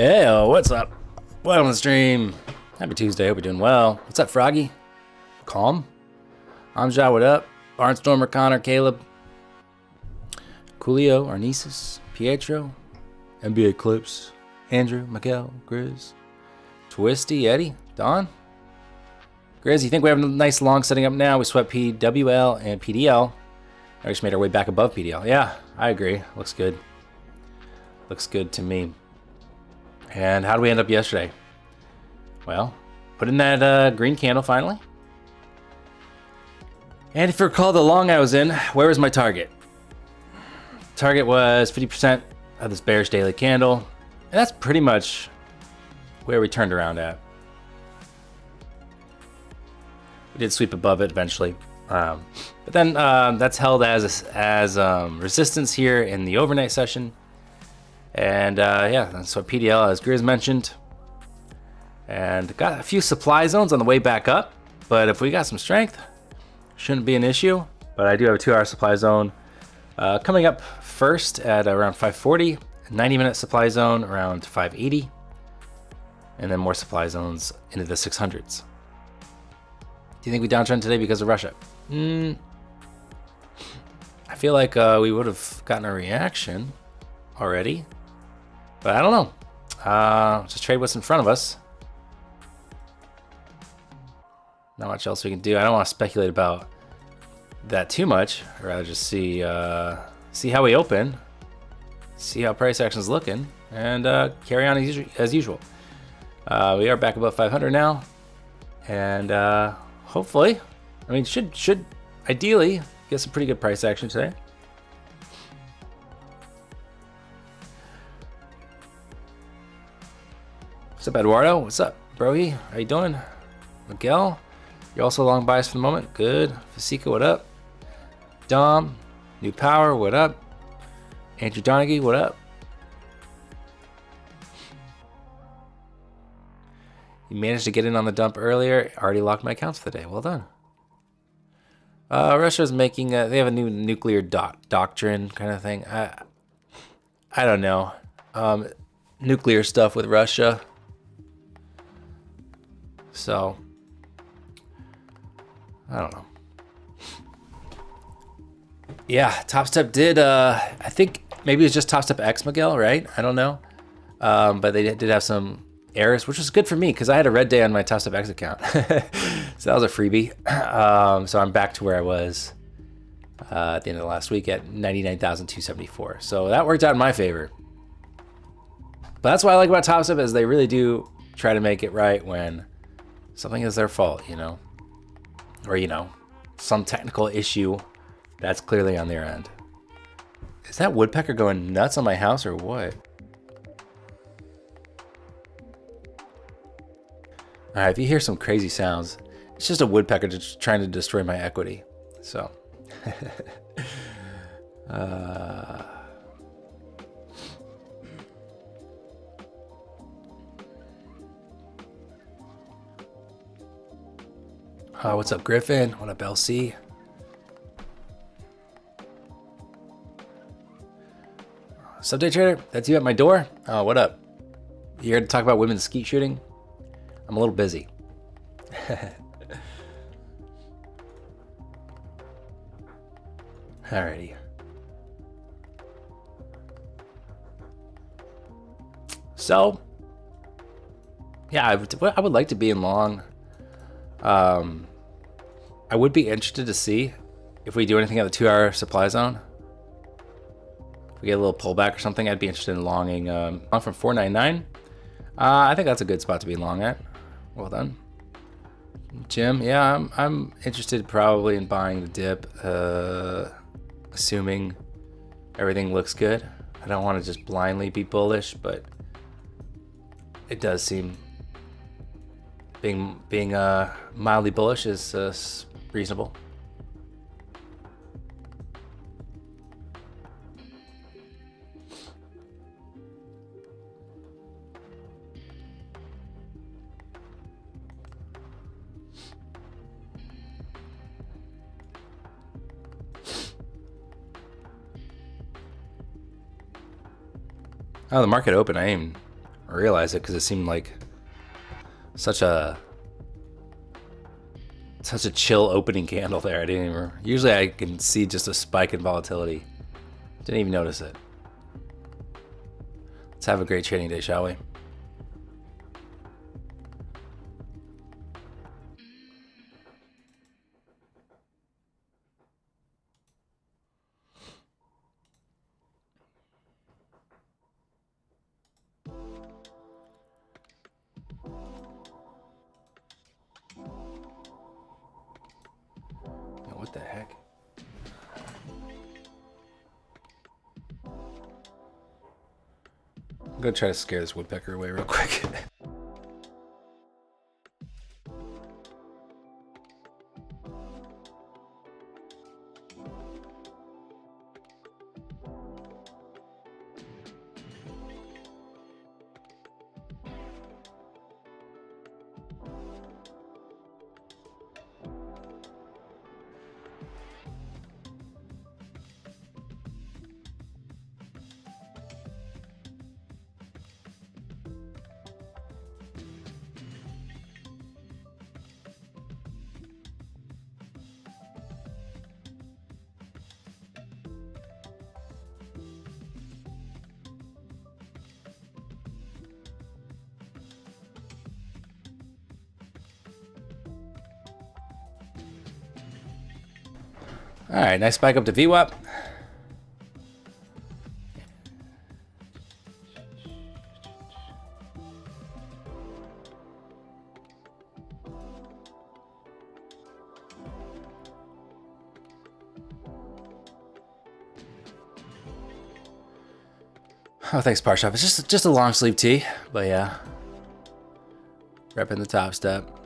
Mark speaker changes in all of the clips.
Speaker 1: Hey, what's up? Welcome to the stream. Happy Tuesday. Hope you're doing well. What's up, Froggy? Calm. I'm Ja. What up? Barnstormer, Connor, Caleb, Coolio, Arnesis, Pietro, NBA Clips, Andrew, Miguel, Grizz, Twisty, Eddie, Don. Grizz, you think we have a nice long setting up now? We swept PWL and PDL. I just made our way back above PDL. Yeah, I agree. Looks good. Looks good to me. And how did we end up yesterday? Well, put in that green candle finally. And if you recall the long I was in, where was my target? Target was 50% of this bearish daily candle. And that's pretty much where we turned around at. We did sweep above it eventually. But then that's held as resistance here in the overnight session. And yeah, that's what PDL, as Grizz mentioned. And got a few supply zones on the way back up. But if we got some strength, shouldn't be an issue. But I do have a 2-hour supply zone coming up first at around 540. 90-minute supply zone around 580. And then more supply zones into the 600s. Do you think we downtrend today because of Russia? I feel like we would have gotten a reaction already. But I don't know. Just trade what's in front of us. Not much else we can do. I don't want to speculate about that too much. I'd rather just see how we open, see how price action's looking, and carry on as usual. We are back above 500 now, and hopefully, I mean, should ideally get some pretty good price action today. What's up, Eduardo? What's up, Brohy? How you doing? Miguel? You're also long bias for the moment. Good. Fasika, what up? Dom, New Power, what up? Andrew Donaghy, what up? You managed to get in on the dump earlier. Already locked my accounts for the day. Well done. Russia's making they have a new nuclear doctrine kind of thing. I don't know. Nuclear stuff with Russia. So, I don't know. Yeah, Topstep did, I think maybe it was just Topstep X, Miguel, right? I don't know. But they did have some errors, which was good for me because I had a red day on my Topstep X account. So that was a freebie. So I'm back to where I was at the end of the last week at 99,274. So that worked out in my favor. But that's what I like about Topstep is they really do try to make it right when something is their fault, you know? Or, you know, some technical issue that's clearly on their end. Is that woodpecker going nuts on my house or what? All right, if you hear some crazy sounds, it's just a woodpecker just trying to destroy my equity. So, what's up, Griffin? What up, LC? Subday Trader, that's you at my door? Oh, what up? You here to talk about women's skeet shooting? I'm a little busy. Alrighty. So, yeah, I would like to be in long. I would be interested to see if we do anything at the 2-hour supply zone. If we get a little pullback or something, I'd be interested in longing on from 499. I think that's a good spot to be long at. Well done. Jim, yeah, I'm interested probably in buying the dip, assuming everything looks good. I don't want to just blindly be bullish, but it does seem being mildly bullish is reasonable. Oh, the market open. I didn't even realize it because it seemed like such a chill opening candle there. I didn't even. Usually I can see just a spike in volatility. Didn't even notice it. Let's have a great trading day, shall we? What the heck? I'm gonna try to scare this woodpecker away real quick. All right, nice spike up to VWAP. Oh, thanks, Parshov. It's just a long sleeve tee, but yeah. Repping the Topstep.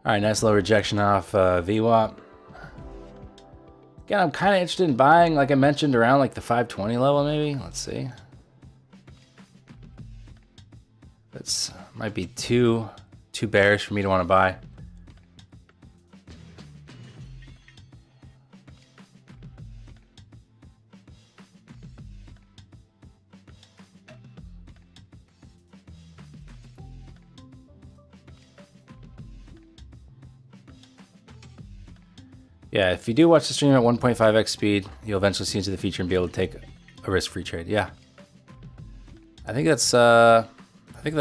Speaker 1: All right, nice low rejection off VWAP. Again, I'm kind of interested in buying, like I mentioned, around like the 520 level maybe. Let's see. That's might be too bearish for me to want to buy. Yeah, if you do watch the stream at 1.5x speed, you'll eventually see into the future and be able to take a risk-free trade. Yeah, I think that's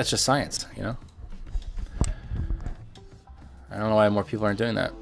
Speaker 1: just science, you know. I don't know why more people aren't doing that.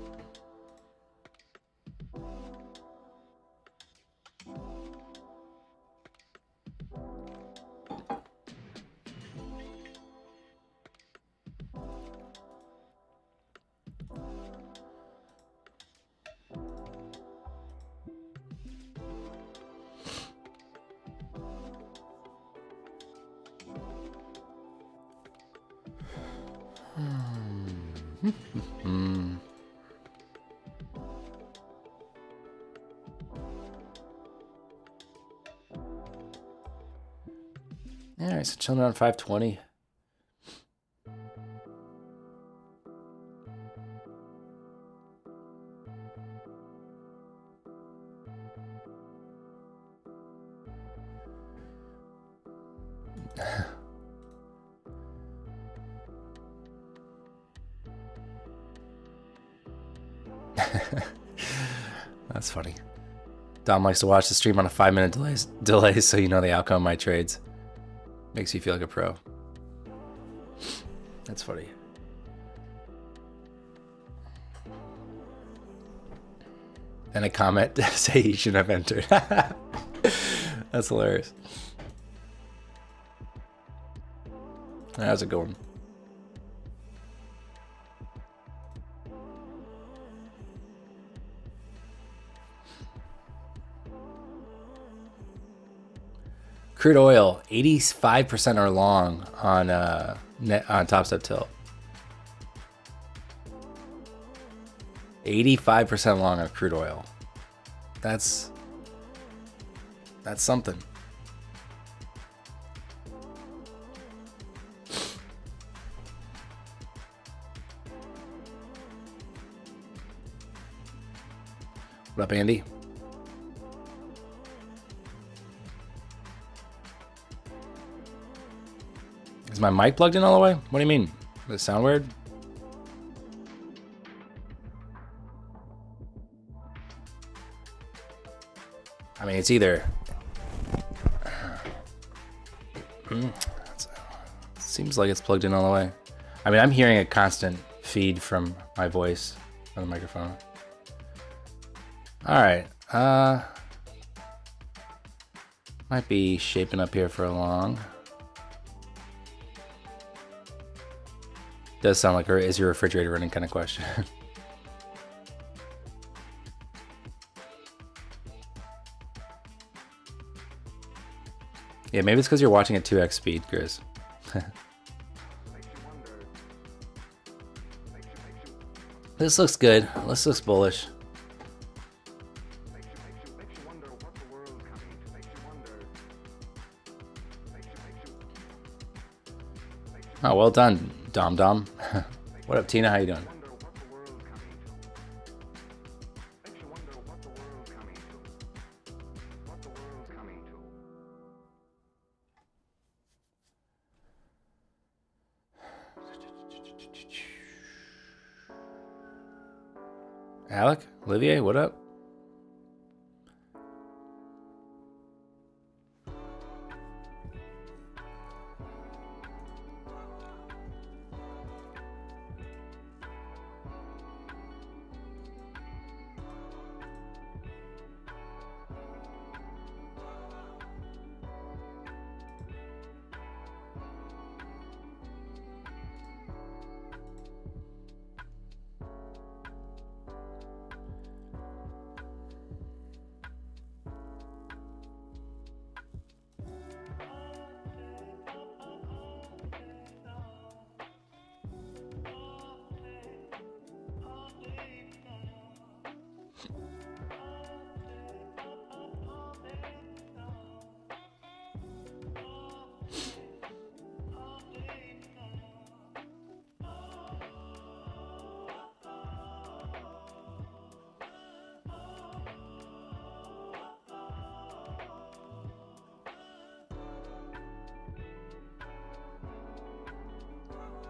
Speaker 1: All right, so chilling around 520. That's funny. Dom likes to watch the stream on a 5-minute delay so you know the outcome of my trades. Makes you feel like a pro. That's funny. And a comment say he shouldn't have entered. That's hilarious. How's it going? Crude oil, 85% are long on Topstep tilt. 85% long on crude oil. That's something. What up, Andy? Is my mic plugged in all the way? What do you mean? Does it sound weird? I mean, it's either... seems like it's plugged in all the way. I mean, I'm hearing a constant feed from my voice on the microphone. All right. Might be shaping up here for a long. Does sound like, is your refrigerator running kind of question. Yeah, maybe it's because you're watching at 2x speed, Chris. This looks good. This looks bullish. Oh, well done, Dom Dom. What up, Tina? How you doing? Alec? Olivier, what up?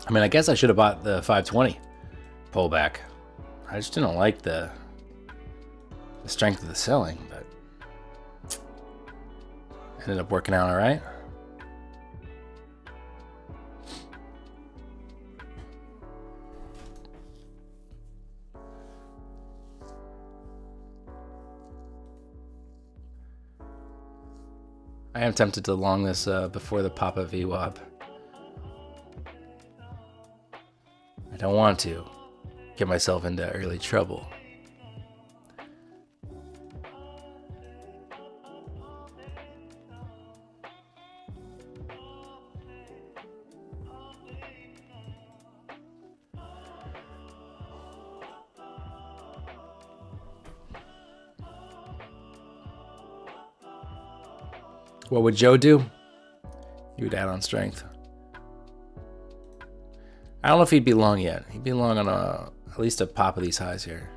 Speaker 1: I mean, I guess I should have bought the 520 pullback. I just didn't like the strength of the selling, but ended up working out all right. I am tempted to long this before the pop of VWAP. I don't want to get myself into early trouble. What would Joe do? He would add on strength. I don't know if he'd be long yet. He'd be long on at least a pop of these highs here.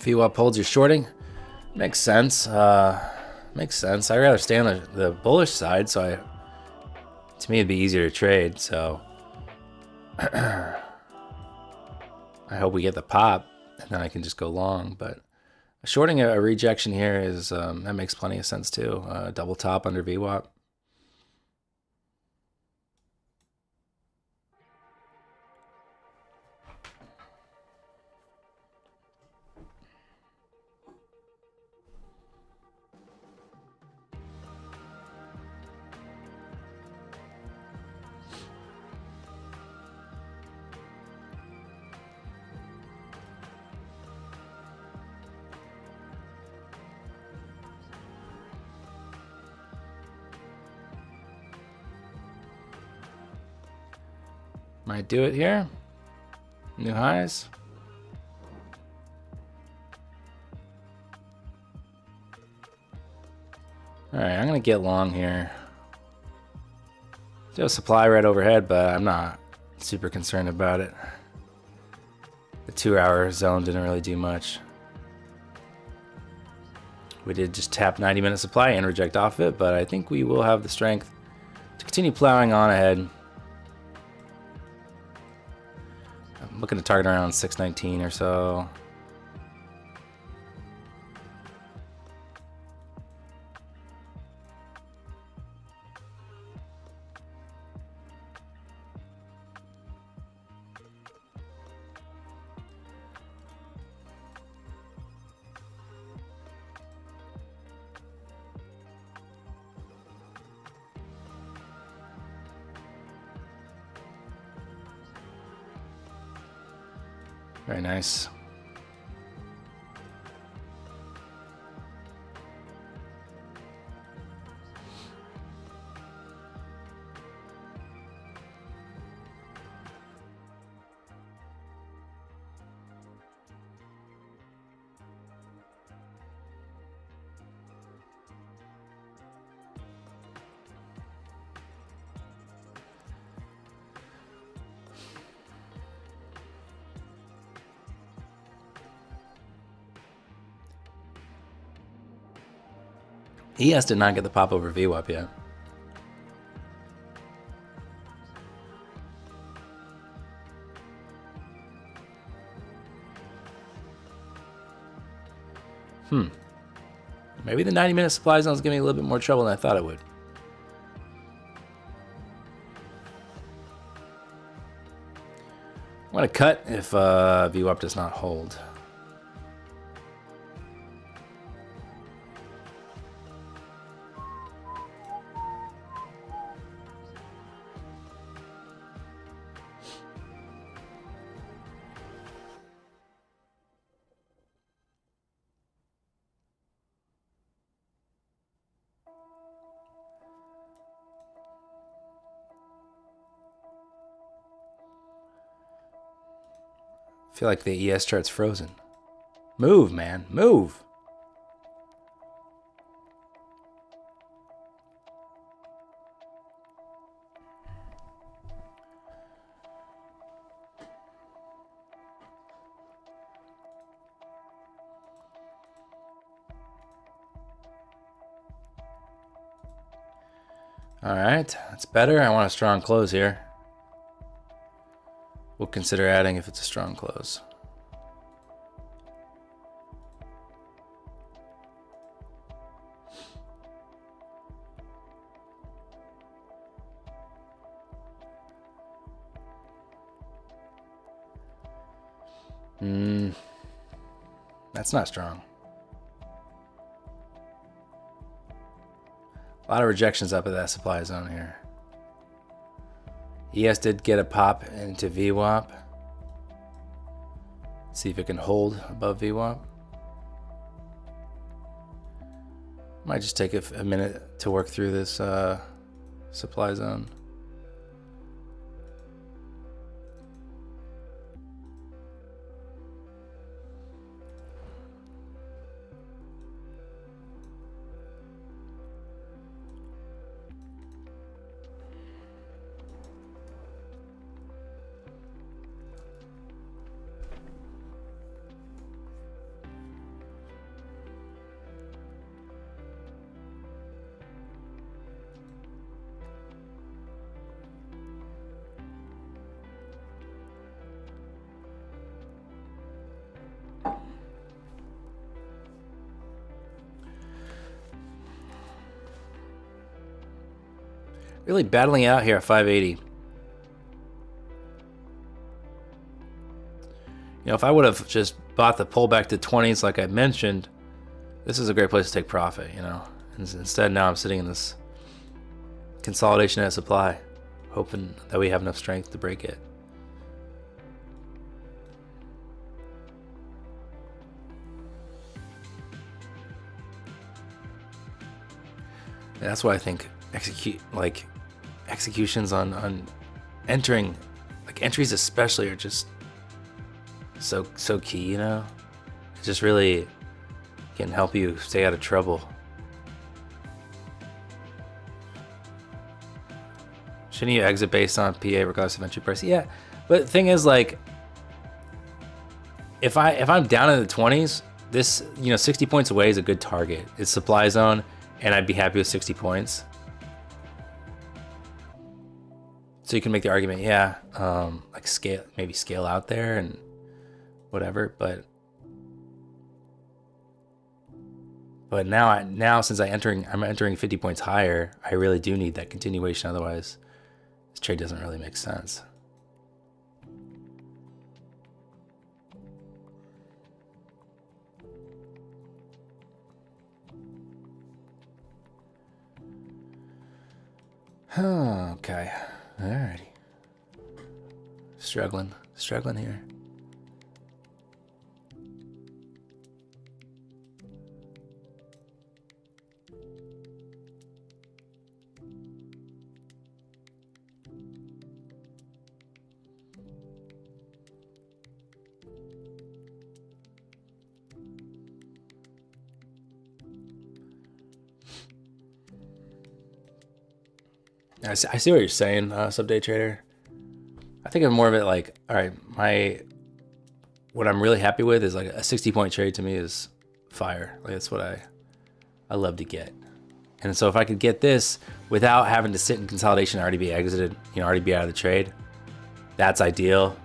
Speaker 1: VWAP holds your shorting. Makes sense. Makes sense. I'd rather stay on the bullish side, so to me it'd be easier to trade. So I hope we get the pop, and then I can just go long. But shorting a rejection here is that makes plenty of sense too. Double top under VWAP. Might do it here. New highs. Alright, I'm gonna get long here. Still supply right overhead, but I'm not super concerned about it. The 2-hour zone didn't really do much. We did just tap 90-minute supply and reject off it, but I think we will have the strength to continue plowing on ahead. I'm looking to target around 619 or so. Very nice. ES did not get the pop over VWAP yet. Maybe the 90-minute supply zone is giving me a little bit more trouble than I thought it would. I'm going to cut if VWAP does not hold. I feel like the ES chart's frozen. Move, man, move. All right, that's better. I want a strong close here. We'll consider adding if it's a strong close. That's not strong. A lot of rejections up at that supply zone here. ES did get a pop into VWAP. See if it can hold above VWAP. Might just take a minute to work through this supply zone. Really battling out here at 580. You know, if I would have just bought the pullback to 20s like I mentioned, this is a great place to take profit, you know. Instead, now I'm sitting in this consolidation at supply, hoping that we have enough strength to break it. And that's why I think executions on entering like entries especially are just so key, you know? It just really can help you stay out of trouble. Shouldn't you exit based on PA regardless of entry price? Yeah, but the thing is, like, if I'm down in the 20s, this, 60 points away is a good target. It's supply zone, and I'd be happy with 60 points. So you can make the argument, yeah, like maybe scale out there and whatever, but now since I'm entering 50 points higher, I really do need that continuation. Otherwise, this trade doesn't really make sense. Okay, alrighty. Struggling here. I see what you're saying, sub-day trader. I think of more of it like, all right, what I'm really happy with is like a 60-point trade to me is fire. Like that's what I love to get. And so if I could get this without having to sit in consolidation, already be exited, already be out of the trade, that's ideal.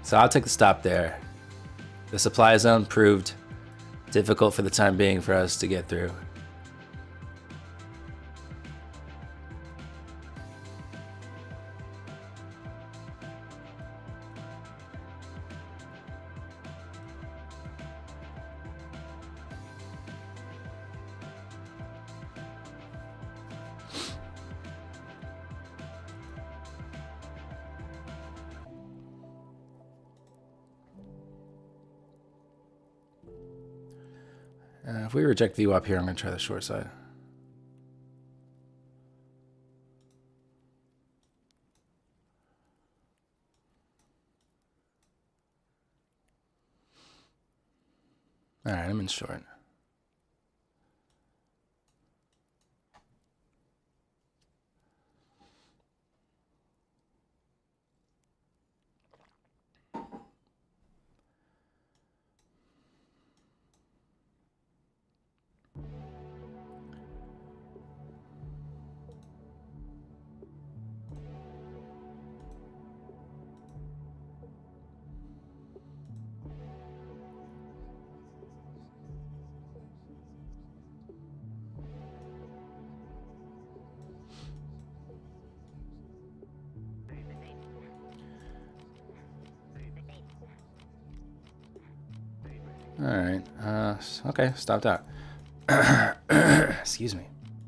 Speaker 1: So I'll take the stop there. The supply zone proved difficult for the time being for us to get through. If we reject VWAP here, I'm going to try the short side. All right, I'm in short. All right. Okay, stopped out. Excuse me.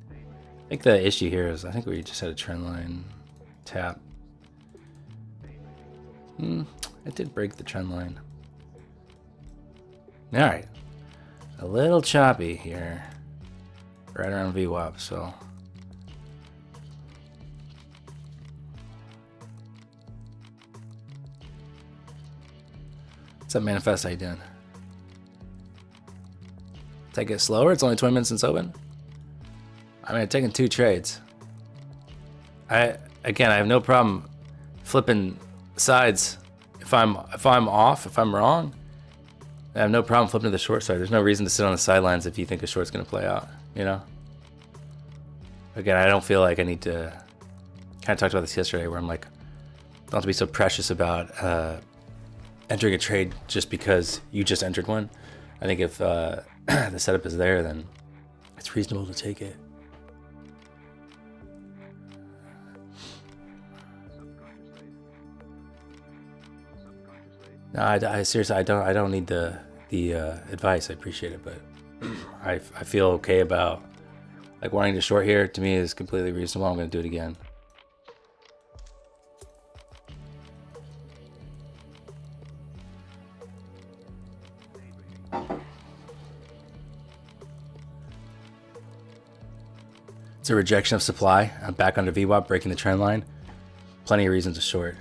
Speaker 1: I think the issue here is I think we just had a trend line tap. It did break the trend line. All right. A little choppy here. Right around VWAP, so. What's up, Manifest? How you doing? Take it slower. It's only 20 minutes since open. I mean, I've taken 2 trades. I have no problem flipping sides if I'm off, if I'm wrong. I have no problem flipping to the short side. There's no reason to sit on the sidelines if you think a short's going to play out, Again, I don't feel like I need to. Kind of talked about this yesterday, where I'm like, don't have to be so precious about entering a trade just because you just entered one. I think if the setup is there, then it's reasonable to take it. No, I seriously, I don't need the advice. I appreciate it, but I feel okay about like wanting to short here. To me, is completely reasonable. I'm going to do it again. It's a rejection of supply. I'm back under VWAP, breaking the trend line. plenty of reasons to short.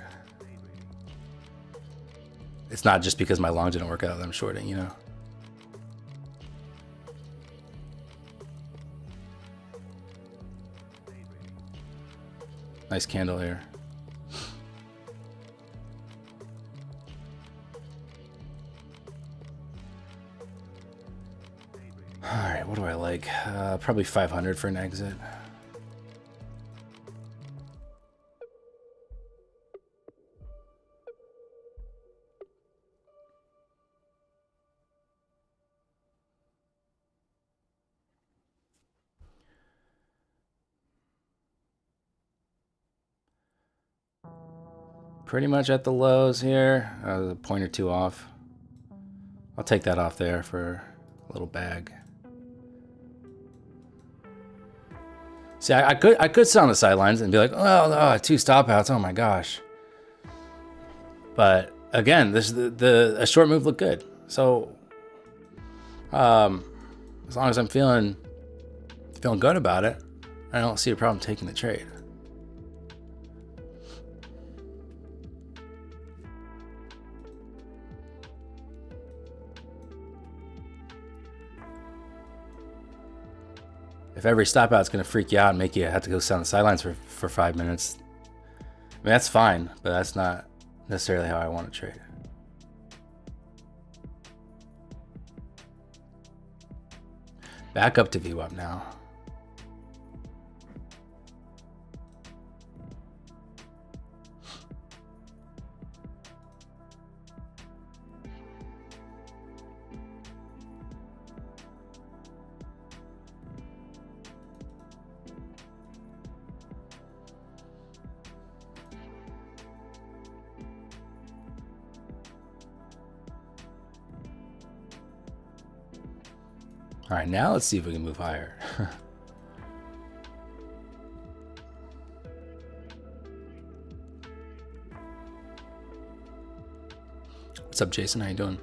Speaker 1: It's not just because my long didn't work out that I'm shorting, you know. Nice candle here. All right, what do I like? Probably 500 for an exit. Pretty much at the lows here. A point or two off. I'll take that off there for a little bag. See, I could sit on the sidelines and be like, oh, 2 stop outs. Oh my gosh. But again, this a short move looked good. So as long as I'm feeling good about it, I don't see a problem taking the trade. If every stop out's going to freak you out and make you have to go sit on the sidelines for 5 minutes, I mean, that's fine, but that's not necessarily how I want to trade. Back up to VWAP now. All right, now let's see if we can move higher. What's up, Jason? How you doing?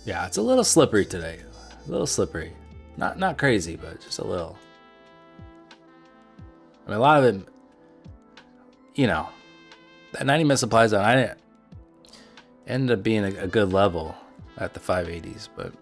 Speaker 1: Yeah, it's a little slippery today. A little slippery. Not crazy, but just a little. I mean, a lot of it, you know, that 90-minute supply zone, I didn't end up being a good level at the 580s, but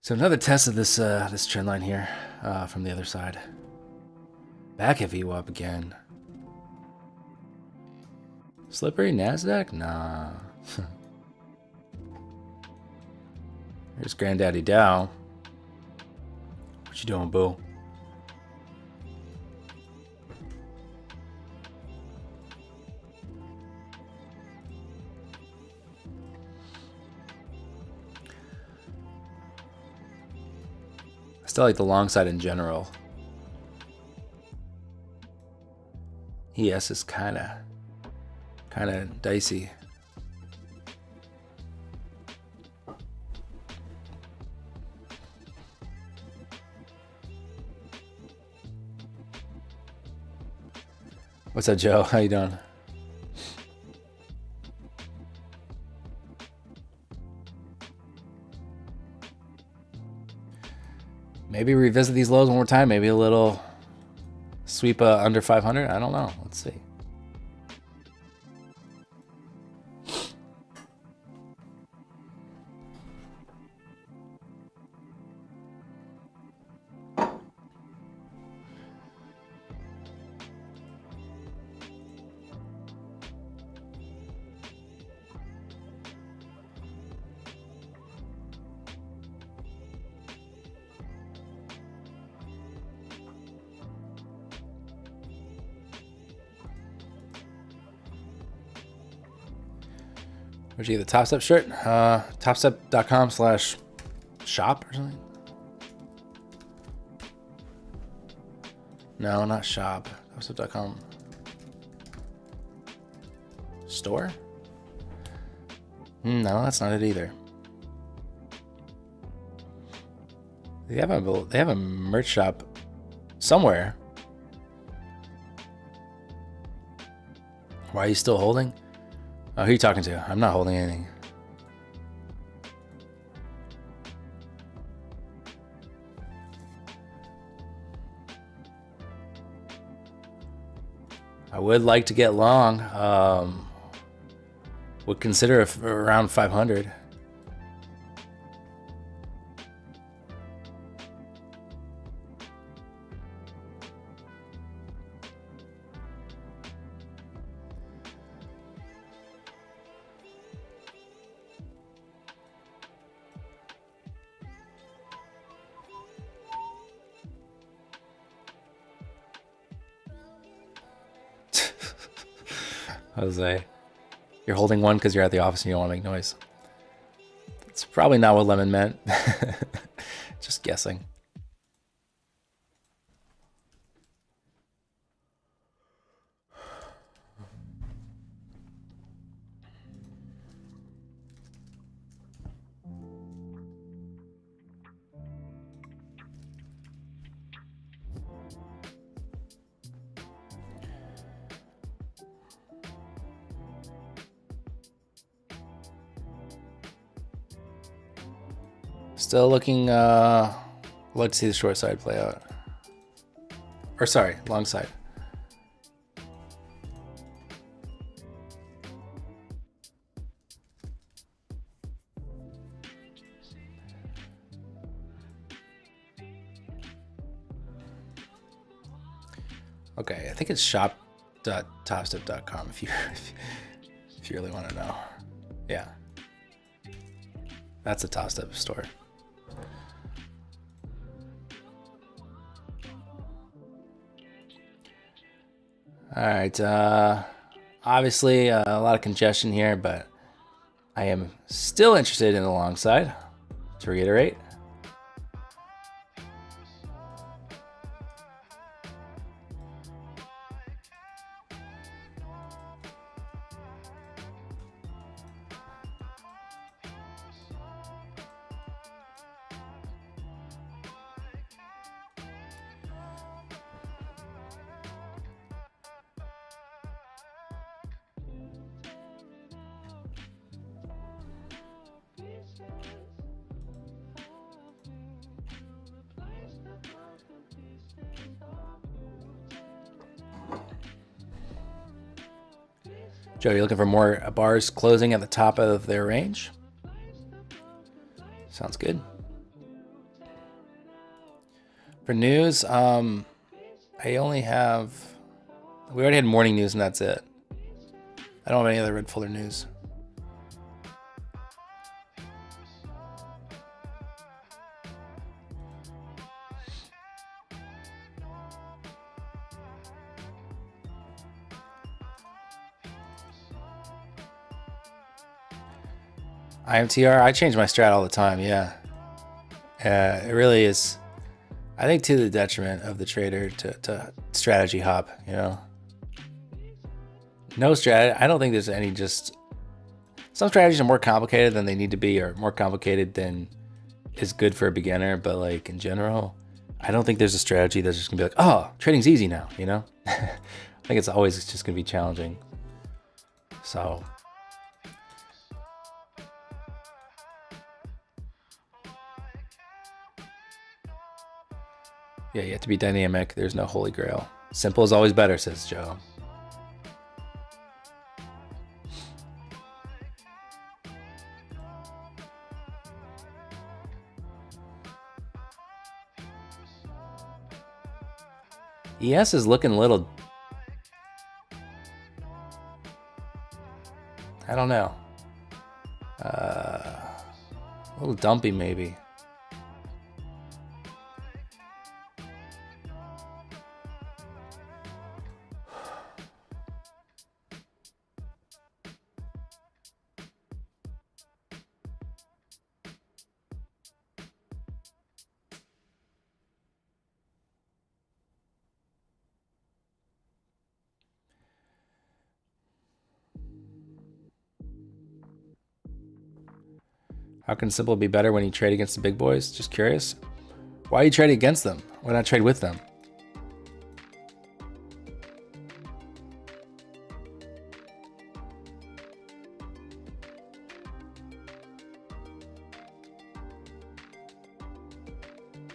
Speaker 1: so another test of this this trend line here from the other side. Back at VWAP again. Slippery NASDAQ? Nah. Here's Granddaddy Dow. What you doing, boo? I still like the long side in general. ES is kind of dicey. What's up, Joe? How you doing? Maybe revisit these lows one more time. Maybe a little sweep under 500. I don't know. Let's see. Where'd you get the Topstep shirt? Topstep.com/shop or something? No, not shop. Topstep.com. Store? No, that's not it either. They have a merch shop somewhere. Why are you still holding? Oh, who are you talking to? I'm not holding anything. I would like to get long. Would consider around 500. Jose, you're holding one because you're at the office and you don't want to make noise. It's probably not what lemon meant. Just guessing. Still looking, let's see the short side play out. Or sorry, long side. Okay, I think it's shop.topstep.com if you really want to know. Yeah. That's a Topstep store. All right, obviously a lot of congestion here, but I am still interested in the long side, to reiterate. Joe, you looking for more bars closing at the top of their range? Sounds good. For news, I only have... We already had morning news and that's it. I don't have any other red folder news. IMTR, I change my strat all the time, yeah. It really is, I think, to the detriment of the trader to strategy hop, you know? No strat, I don't think there's any just... Some strategies are more complicated than they need to be, or more complicated than is good for a beginner, but like in general, I don't think there's a strategy that's just gonna be like, oh, trading's easy now, you know? I think it's always just gonna be challenging. So... Yeah, you have to be dynamic. There's no holy grail. Simple is always better, says Joe. ES is looking a little... I don't know. A little dumpy, maybe. How can simple be better when you trade against the big boys? Just curious. Why are you trading against them? Why not trade with them?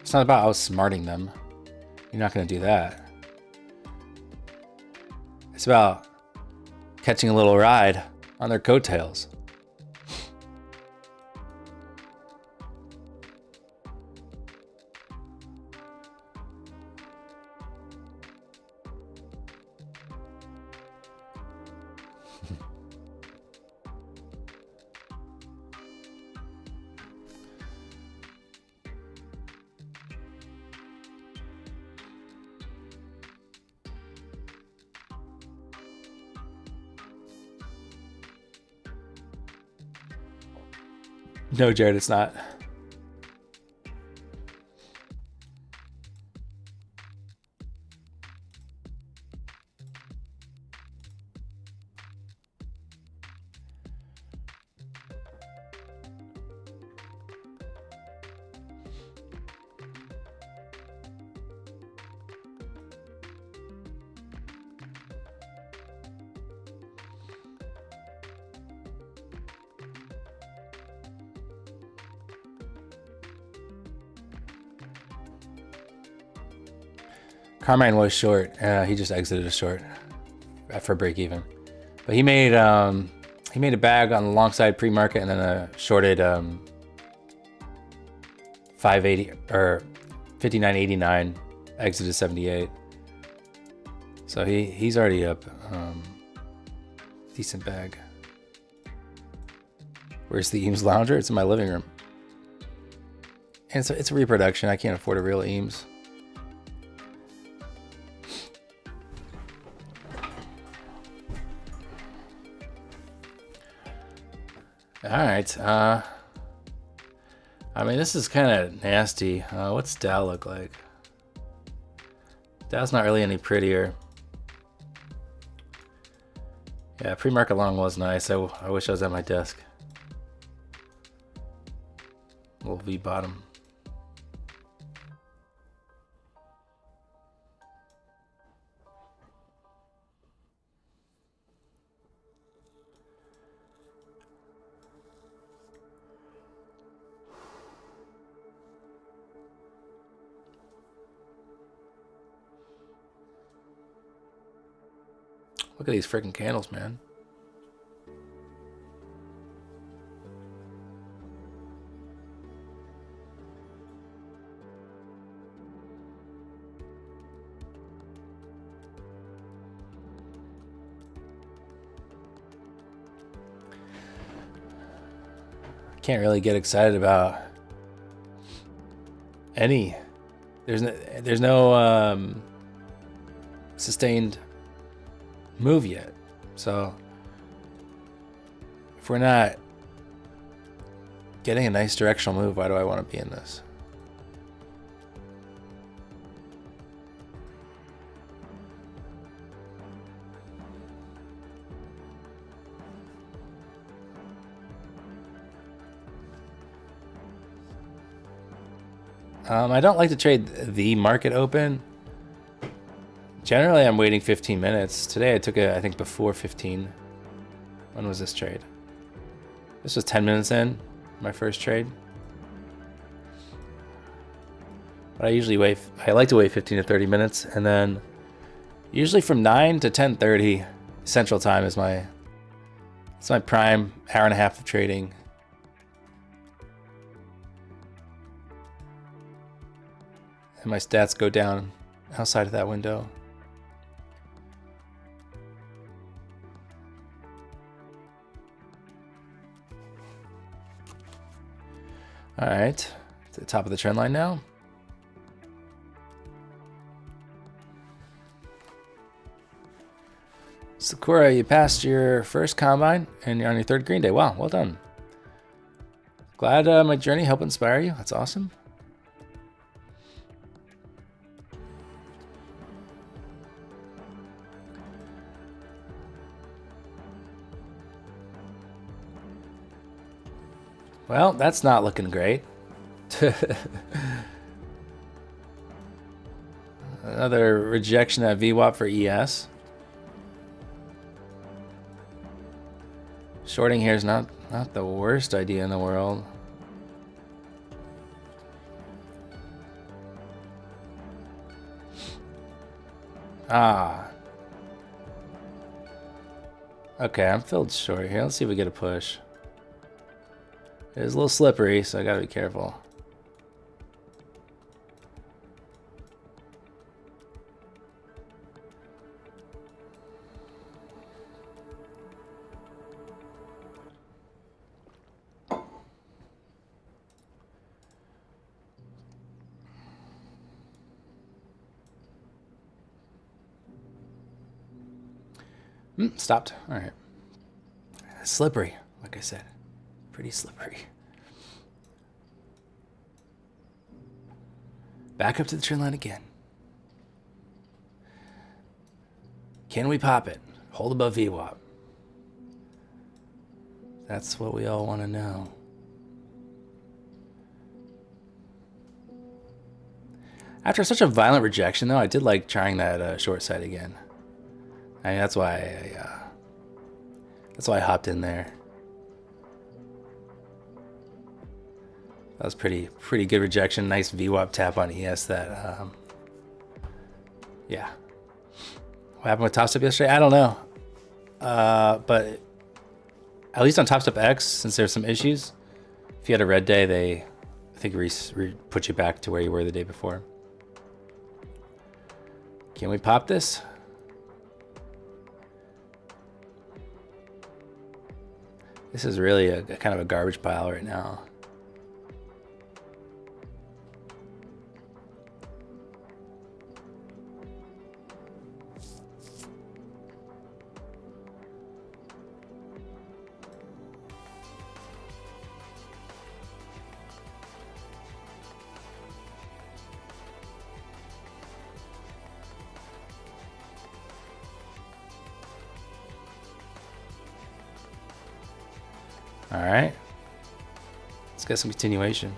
Speaker 1: It's not about outsmarting them. You're not going to do that. It's about catching a little ride on their coattails. No, Jared, it's not. Carmine was short. He just exited a short for break even, but he made a bag on the long side pre-market and then a shorted 580 or 59.89, exited 78. So he's already up. Decent bag. Where's the Eames lounger? It's in my living room. And it's a reproduction. I can't afford a real Eames. All right. I mean, this is kind of nasty. What's Dow look like? Dow's not really any prettier. Yeah, pre-market long was nice. I wish I was at my desk. Little V bottom. Look at these freaking candles, man. I can't really get excited about any. There's no sustained move yet. So if we're not getting a nice directional move, why do I want to be in this? I don't like to trade the market open. Generally, I'm waiting 15 minutes. Today, I took it, I think, before 15. When was this trade? This was 10 minutes in, my first trade. But I like to wait 15 to 30 minutes. And then usually from 9 to 10:30 Central Time is my prime hour and a half of trading. And my stats go down outside of that window. All right, to the top of the trend line now. Sakura, you passed your first combine and you're on your third green day. Wow, well done. Glad my journey helped inspire you. That's awesome. Well, that's not looking great. Another rejection at VWAP for ES. Shorting here is not the worst idea in the world. Ah. Okay, I'm filled short here. Let's see if we get a push. It's a little slippery, so I gotta be careful. Stopped. All right. Slippery, like I said. Pretty slippery. Back up to the trend line again. Can we pop it? Hold above VWAP. That's what we all want to know. After such a violent rejection, though, I did like trying that short side again. I mean, that's why I hopped in there. That was pretty good rejection. Nice VWAP tap on ES. That yeah. What happened with Topstep yesterday? I don't know. But at least on Topstep X, since there's some issues, if you had a red day, they I think put you back to where you were the day before. Can we pop this? This is really a kind of a garbage pile right now. All right, let's get some continuation.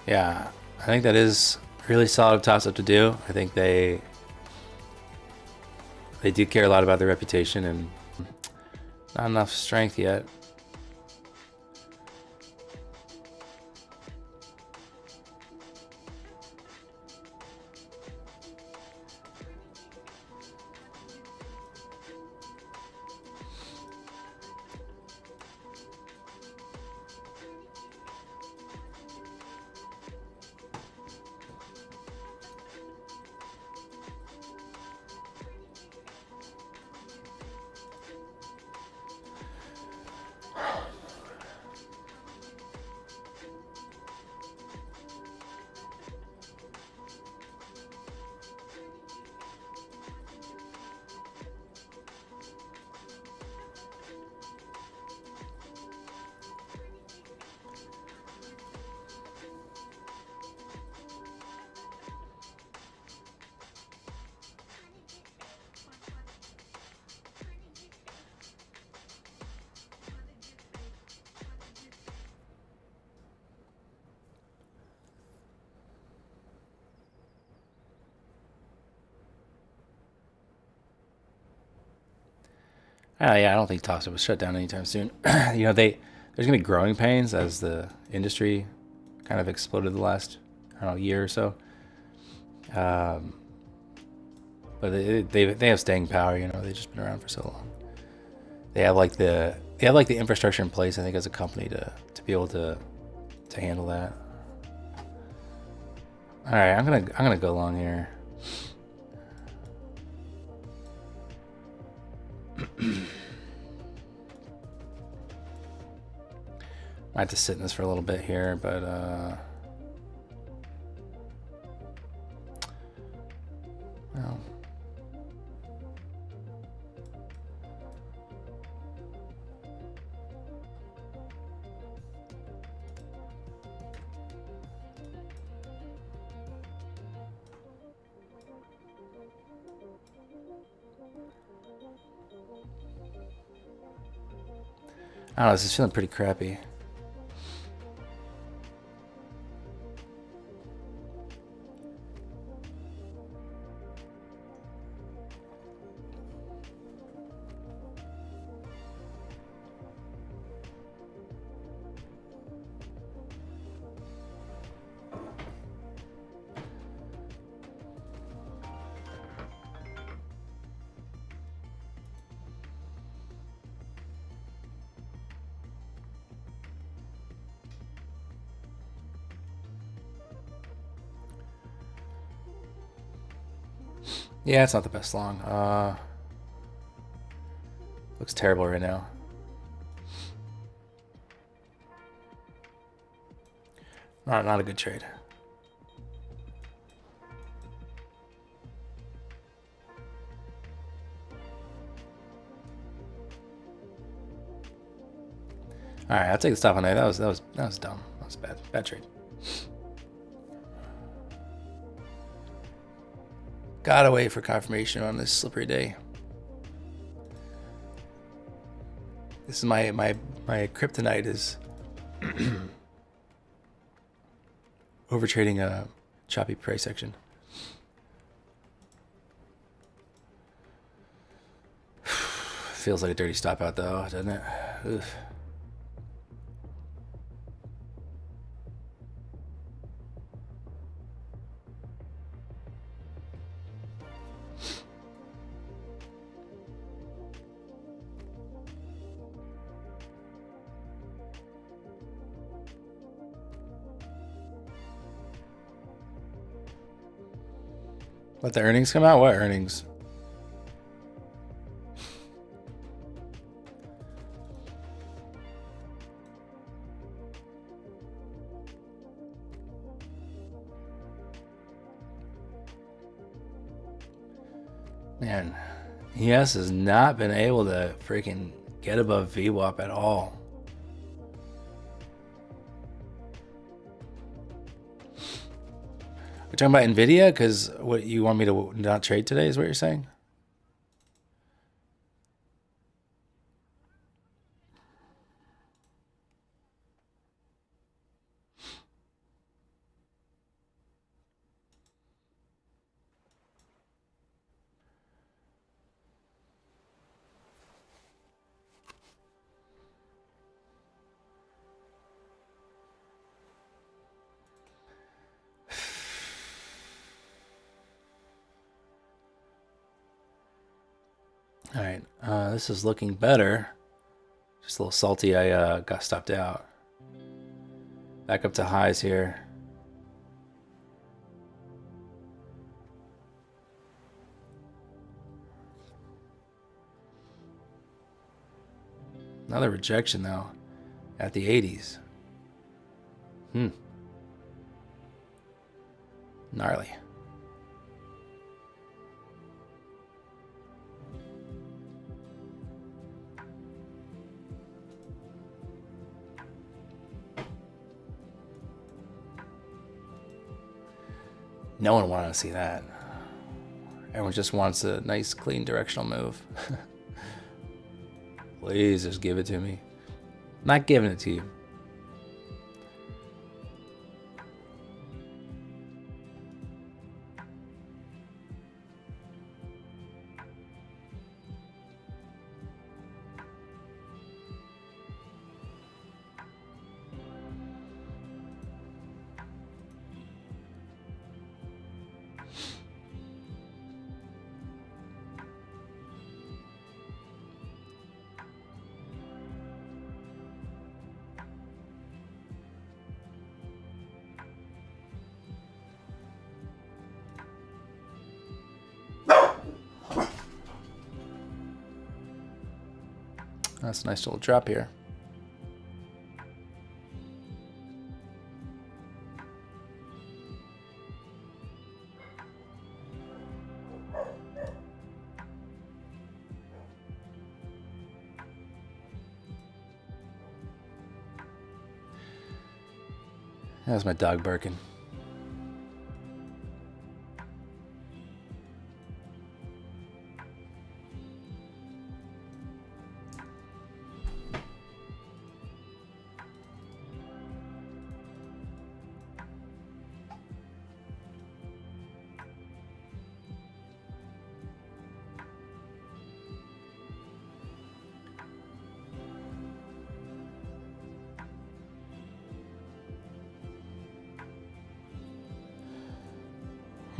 Speaker 1: Yeah, I think that is really solid Topstep to do. I think they do care a lot about their reputation, and not enough strength yet. Yeah, I don't think Topstep was shut down anytime soon. There's gonna be growing pains as the industry kind of exploded the last, year or so. But they have staying power. They've just been around for so long. They have like the infrastructure in place, I think, as a company to be able to handle that. All right, I'm gonna go long here. I have to sit in this for a little bit here, but well. I don't know, this is feeling pretty crappy. Yeah, it's not the best long. Looks terrible right now. Not a good trade. All right, I'll take the stop on there. That was dumb. That was bad trade. Gotta wait for confirmation on this slippery day. This is my kryptonite is overtrading a choppy price action. Feels like a dirty stop out though, doesn't it? Oof. Let the earnings come out? What earnings? Man, ES has not been able to freaking get above VWAP at all. We're talking about NVIDIA? Because what you want me to not trade today is what you're saying? All right, this is looking better. Just a little salty. I got stopped out. Back up to highs here. Another rejection though, at the 80s. Gnarly. No one wanted to see that. Everyone just wants a nice, clean, directional move. Please just give it to me. Not giving it to you. That's a nice little drop here. That's my dog barking.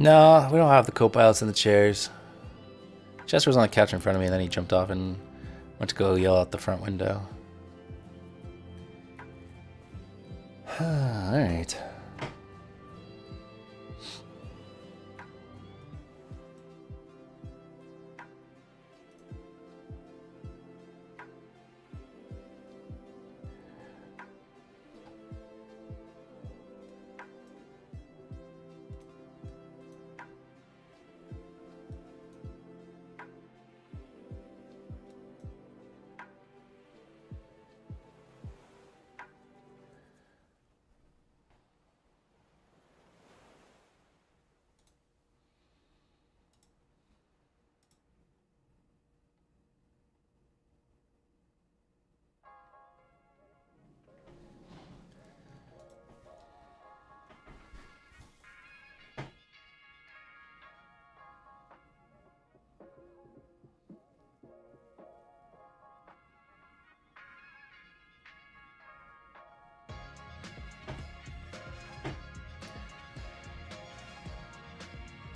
Speaker 1: No, we don't have the co-pilots in the chairs. Chester was on the couch in front of me, and then he jumped off and went to go yell out the front window. Alright.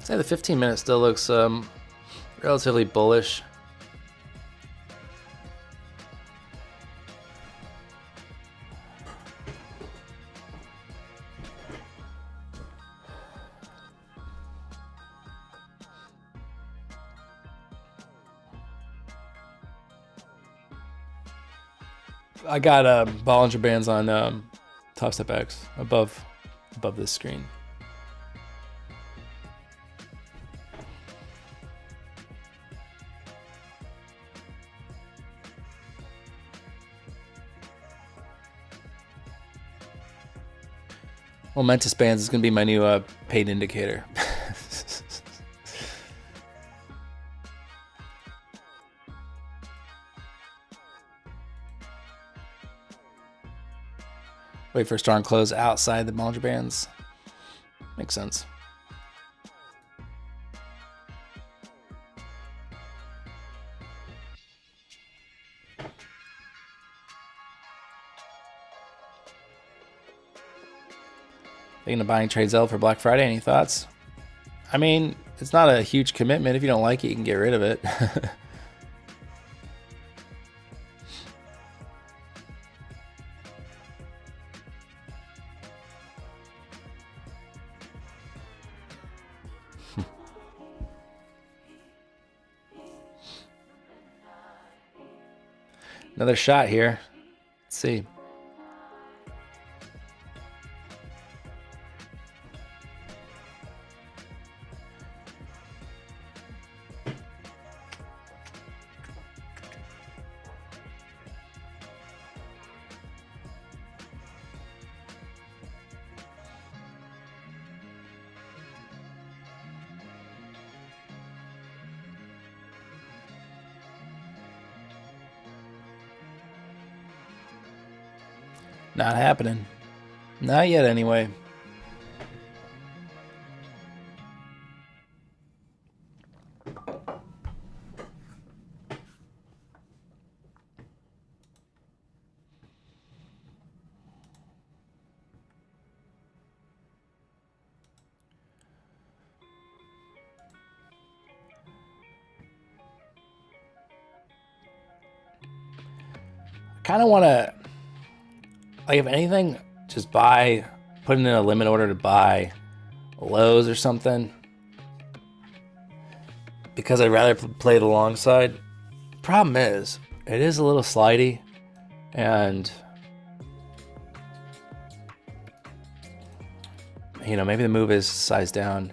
Speaker 1: Say the 15 minutes still looks relatively bullish. I got Bollinger Bands on Topstep X above this screen. Momentous Bands is going to be my new paid indicator. Wait for a strong close outside the Bollinger Bands. Makes sense. Thinking of buying Trade Zell for Black Friday. Any thoughts? I mean, it's not a huge commitment. If you don't like it, you can get rid of it. Another shot here. Let's see. Not happening. Not yet, anyway. I kind of want to, like, if anything, just buy, put in a limit order to buy lows or something, because I'd rather play the long side. Problem is, it is a little slidey, and you know, maybe the move is size down,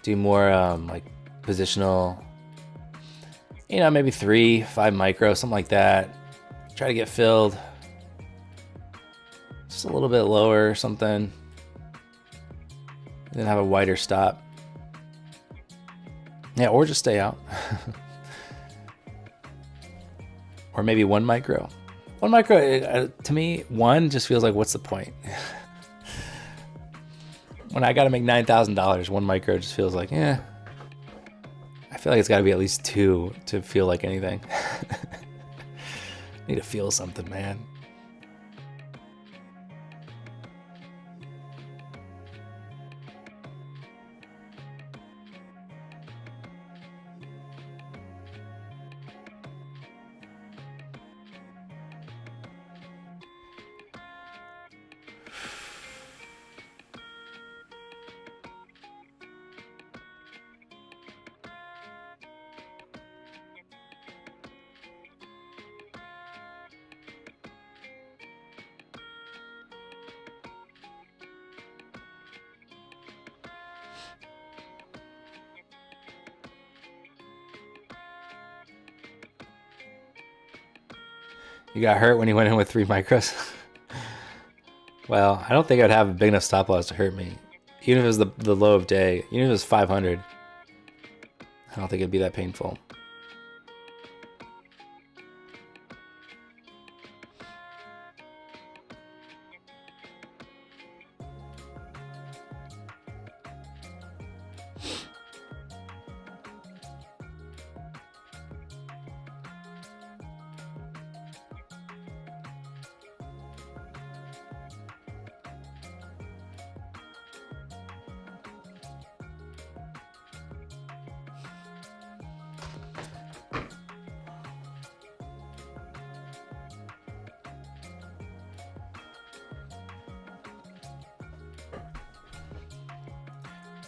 Speaker 1: do more like positional, you know, maybe 3-5 micro, something like that. Try to get filled just a little bit lower or something, and then have a wider stop. Yeah, or just stay out. Or maybe 1 micro. 1 micro, to me, 1 just feels like, what's the point? When I got to make $9,000, 1 micro just feels like, I feel like it's got to be at least 2 to feel like anything. Need to feel something, man. You got hurt when you went in with 3 micros? Well, I don't think I'd have a big enough stop loss to hurt me. Even if it was the low of day, even if it was 500, I don't think it'd be that painful.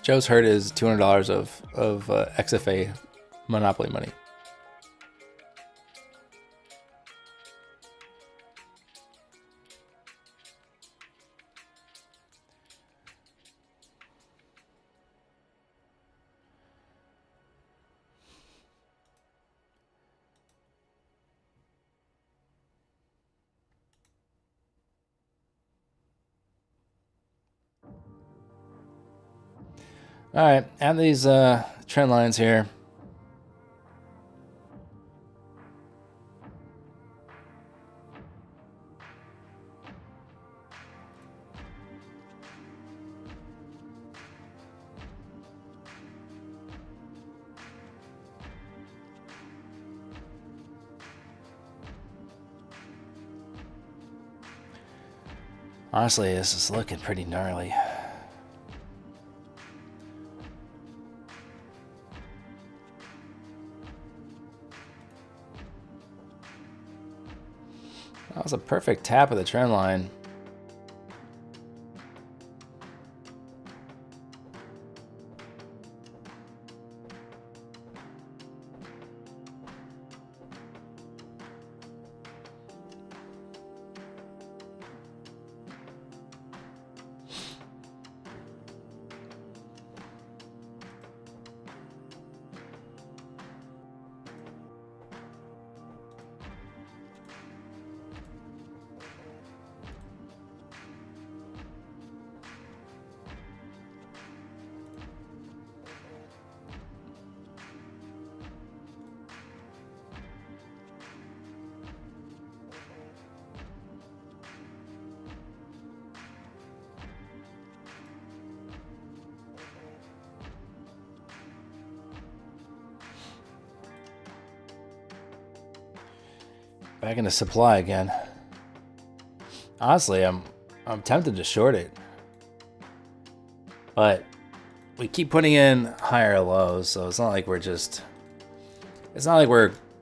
Speaker 1: Joe's hurt is $200 of XFA Monopoly money. All right, add these trend lines here. Honestly, this is looking pretty gnarly. That was a perfect tap of the trend line. Back into supply again. Honestly, I'm tempted to short it, but we keep putting in higher lows, so it's not like we're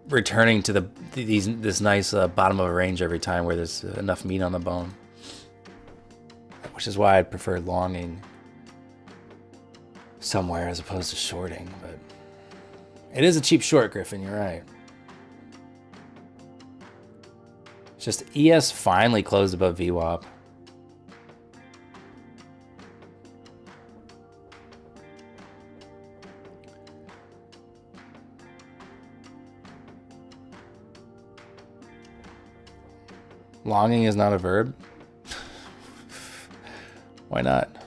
Speaker 1: returning to this nice bottom of a range every time where there's enough meat on the bone, which is why I'd prefer longing somewhere as opposed to shorting. But it is a cheap short, Griffin. You're right. It's just ES finally closed above VWAP. Longing is not a verb. Why not?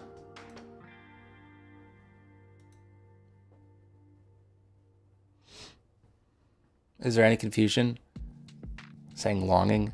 Speaker 1: Is there any confusion saying longing?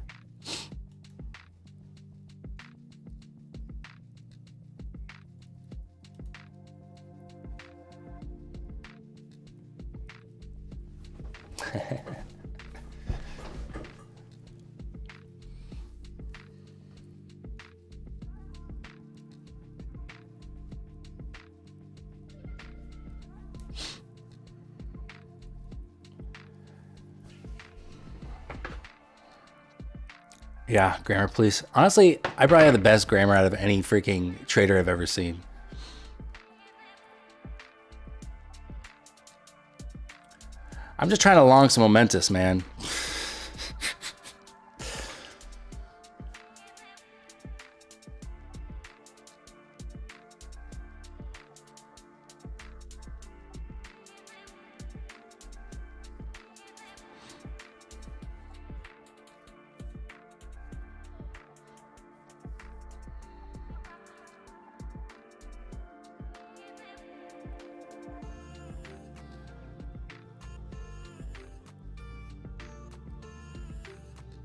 Speaker 1: Yeah, grammar, please. Honestly, I probably have the best grammar out of any freaking trader I've ever seen. I'm just trying to long some momentous, man.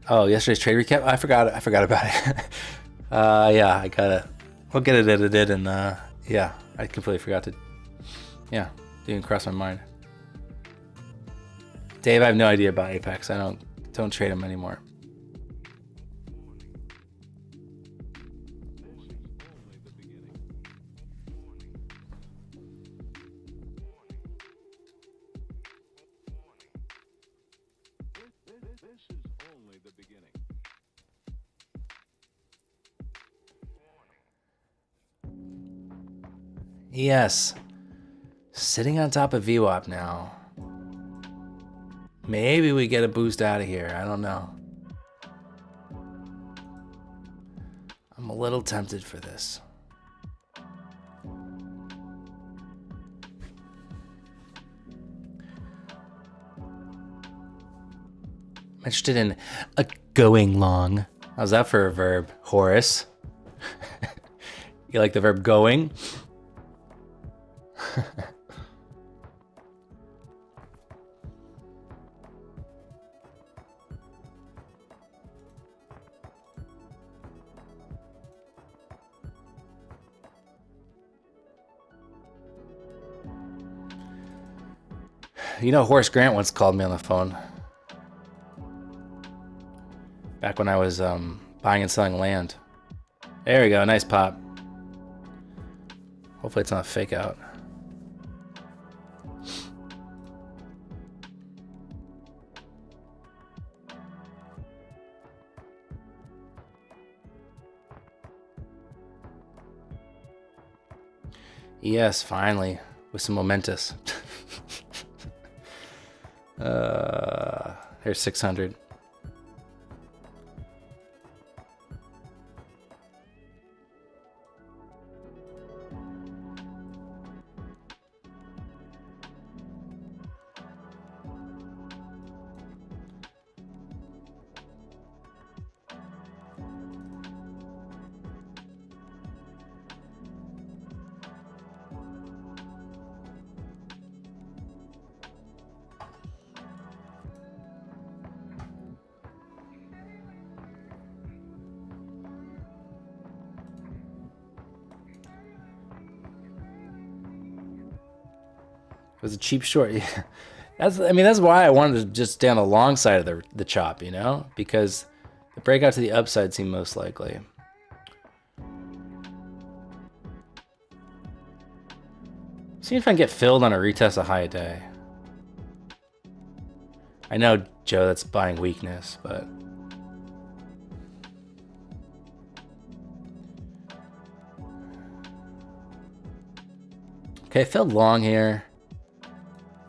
Speaker 1: Oh, yesterday's trade recap. I forgot about it. Yeah, I gotta. We'll get it edited, and yeah, I completely forgot to. Yeah, didn't cross my mind. Dave, I have no idea about Apex. I don't trade them anymore. Yes. Sitting on top of VWAP now. Maybe we get a boost out of here. I don't know. I'm a little tempted for this. I'm interested in a going long. How's that for a verb, Horace? You like the verb going? You know, Horace Grant once called me on the phone. Back when I was buying and selling land. There we go, nice pop. Hopefully it's not a fake out. Yes, finally, with some momentous. Here's 600. It was a cheap short. Yeah. That's why I wanted to just stay on the long side of the chop, you know? Because the breakout to the upside seemed most likely. See if I can get filled on a retest of high a day. I know, Joe, that's buying weakness, but... Okay, filled long here.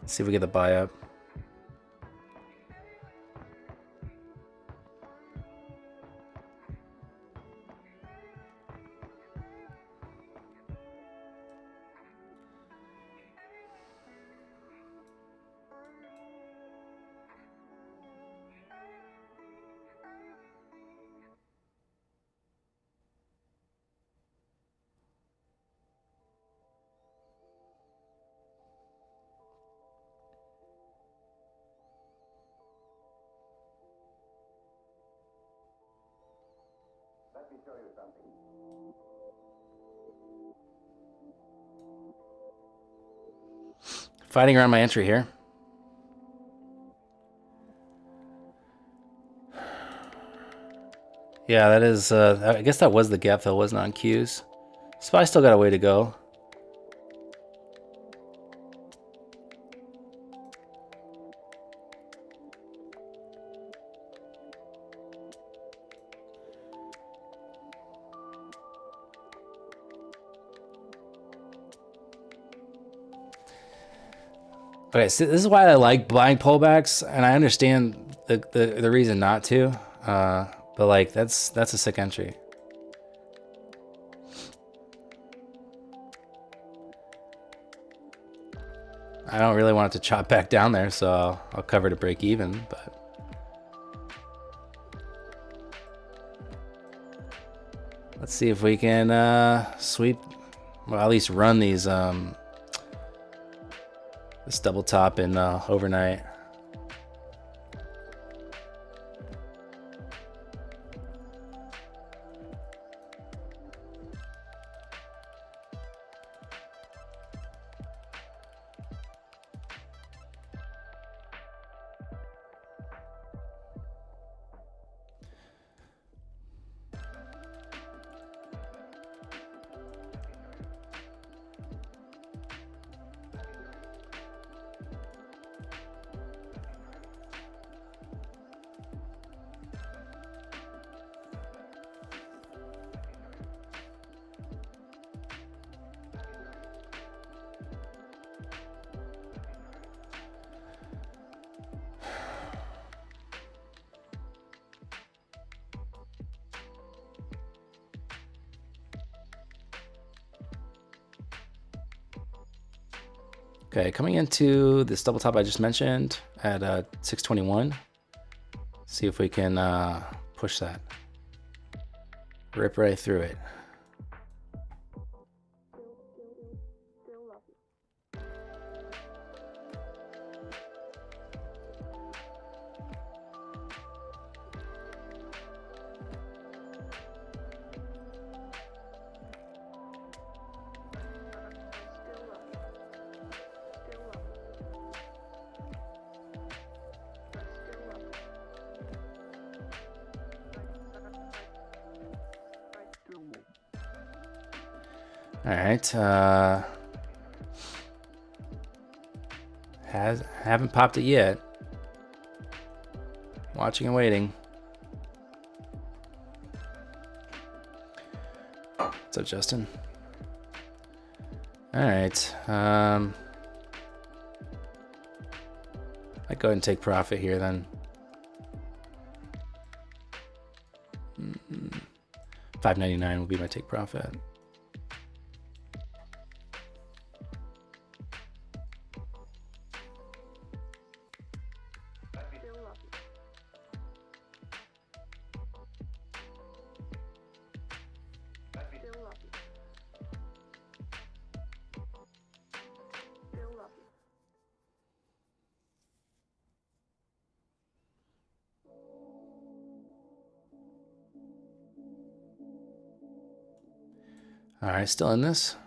Speaker 1: Let's see if we get the buy up.
Speaker 2: Let me show you something.
Speaker 1: Fighting around my entry here. Yeah, that is, I guess that was the gap fill, wasn't on Q's. SPY still got a way to go. Okay, so this is why I like buying pullbacks, and I understand the reason not to, but like that's a sick entry. I don't really want it to chop back down there, so I'll cover to break even, but let's see if we can sweep, well, at least run these this double top in overnight. Okay, coming into this double top I just mentioned at 621. See if we can push that. Rip right through it. All right, haven't popped it yet. Watching and waiting. What's up, Justin? All right, I'd go ahead and take profit here then. $5.99 will be my take profit. All right, still in this.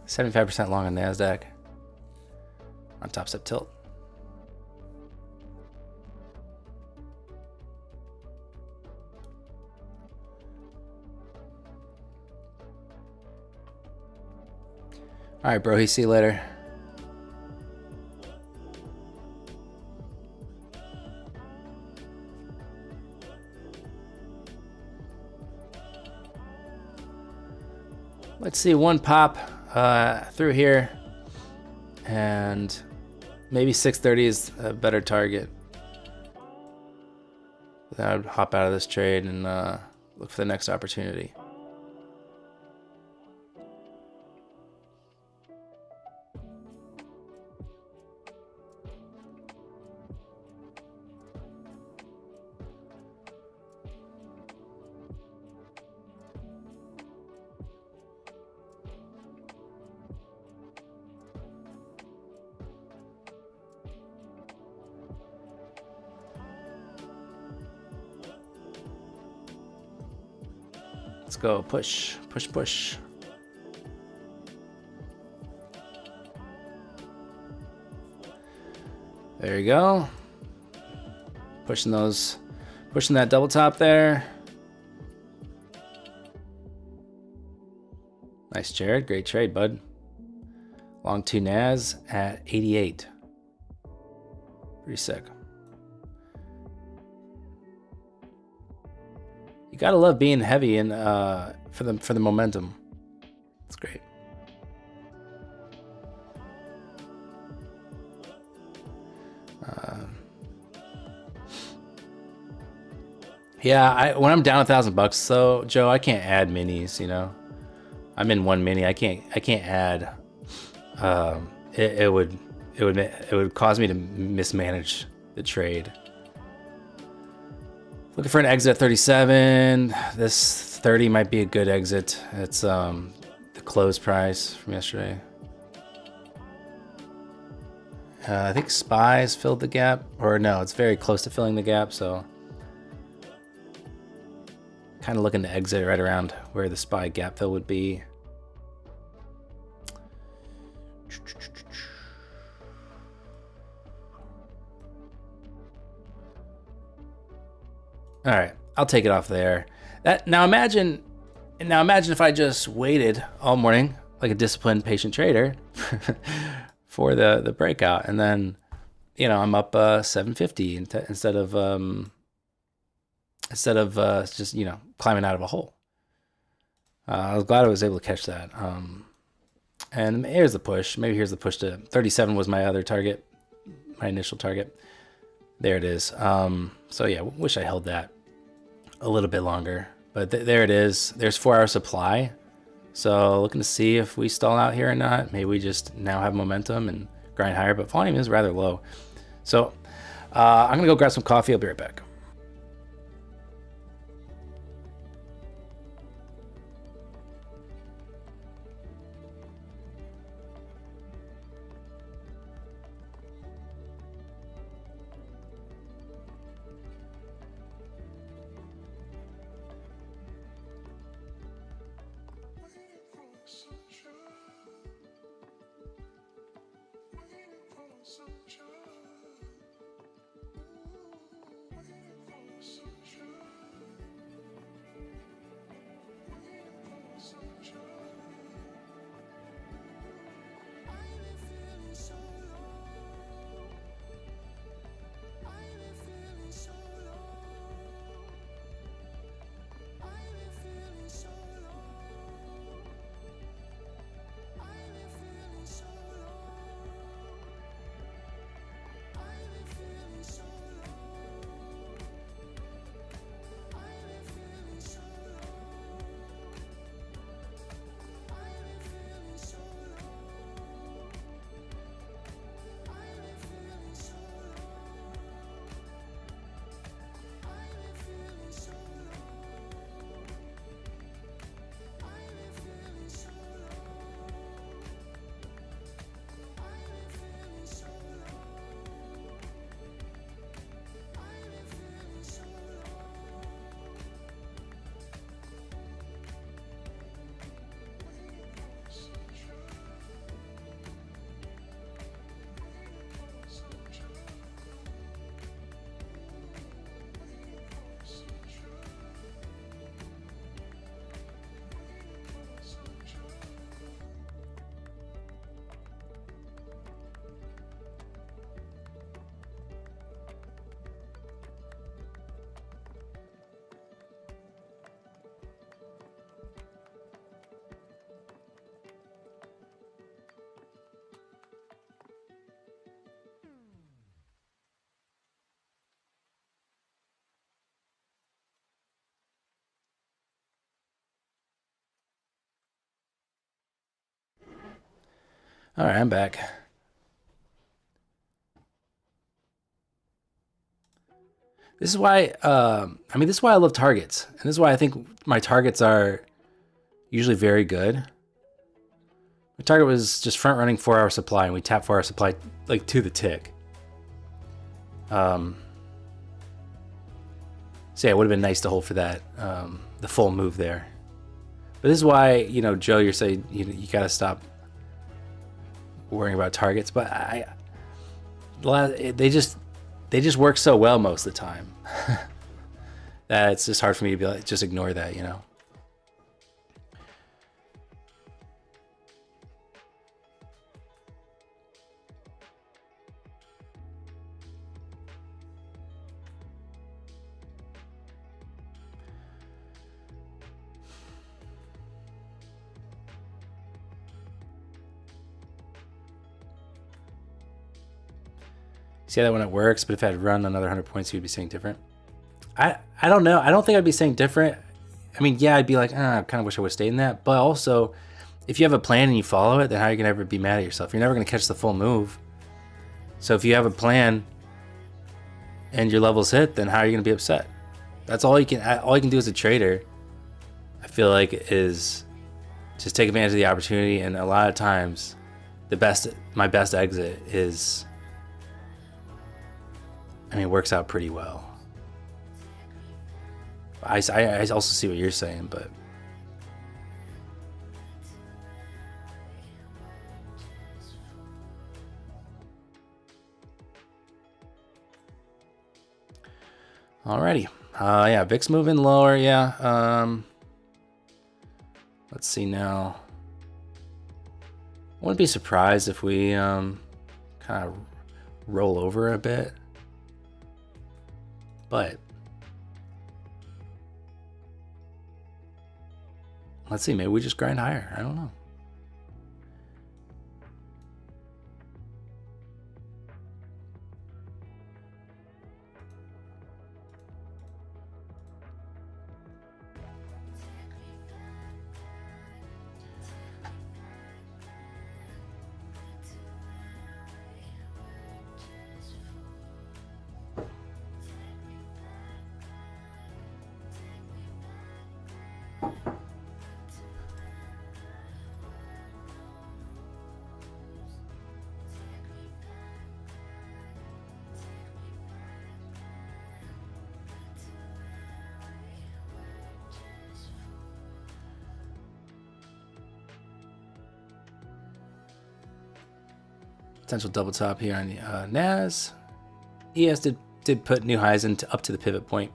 Speaker 1: $75% long on NASDAQ on Topstep tilt. All right, bro. See you later. Let's see one pop through here, and maybe 630 is a better target. Then I would hop out of this trade and look for the next opportunity. Let's go, push, push, push. There you go. Pushing that double top there. Nice, Jared. Great trade, bud. Long 2 NAS at 88. Pretty sick. You gotta love being heavy and for the momentum. It's great. Yeah, when I'm down $1,000, so Joe, I can't add minis. You know, I'm in one mini. I can't add. It would cause me to mismanage the trade. Looking for an exit at 37. This 30 might be a good exit. It's the close price from yesterday. I think SPY's filled the gap, or no, it's very close to filling the gap. So kind of looking to exit right around where the SPY gap fill would be. All right, I'll take it off there. Now imagine if I just waited all morning like a disciplined, patient trader for the breakout, and then I'm up 750 instead of just climbing out of a hole. I was glad I was able to catch that. And here's the push. Maybe here's the push to 37 was my other target, my initial target. There it is. So yeah, wish I held that a little bit longer. But there it is. There's 4-hour supply. So looking to see if we stall out here or not. Maybe we just now have momentum and grind higher, but volume is rather low. So I'm gonna go grab some coffee. I'll be right back. All right, I'm back. This is why, this is why I love targets. And this is why I think my targets are usually very good. My target was just front running 4-hour supply, and we tapped 4-hour supply like to the tick. So yeah, it would have been nice to hold for that, the full move there. But this is why, Joe, you're saying you got to stop worrying about targets. But they just work so well most of the time that it's just hard for me to be like, just ignore that, See that when it works, but if I had run another 100 points, you'd be saying different. I don't know. I don't think I'd be saying different. I mean, yeah, I'd be like, I kind of wish I would have stayed in that. But also, if you have a plan and you follow it, then how are you going to ever be mad at yourself? You're never going to catch the full move. So if you have a plan and your levels hit, then how are you going to be upset? That's all you can do as a trader, I feel like, is just take advantage of the opportunity. And a lot of times, my best exit is, works out pretty well. I also see what you're saying, but alrighty. Yeah, VIX moving lower. Yeah. Let's see now. I wouldn't be surprised if we kind of roll over a bit, but let's see. Maybe we just grind higher. I don't know. Potential double top here on the NAS. ES did put new highs into up to the pivot point.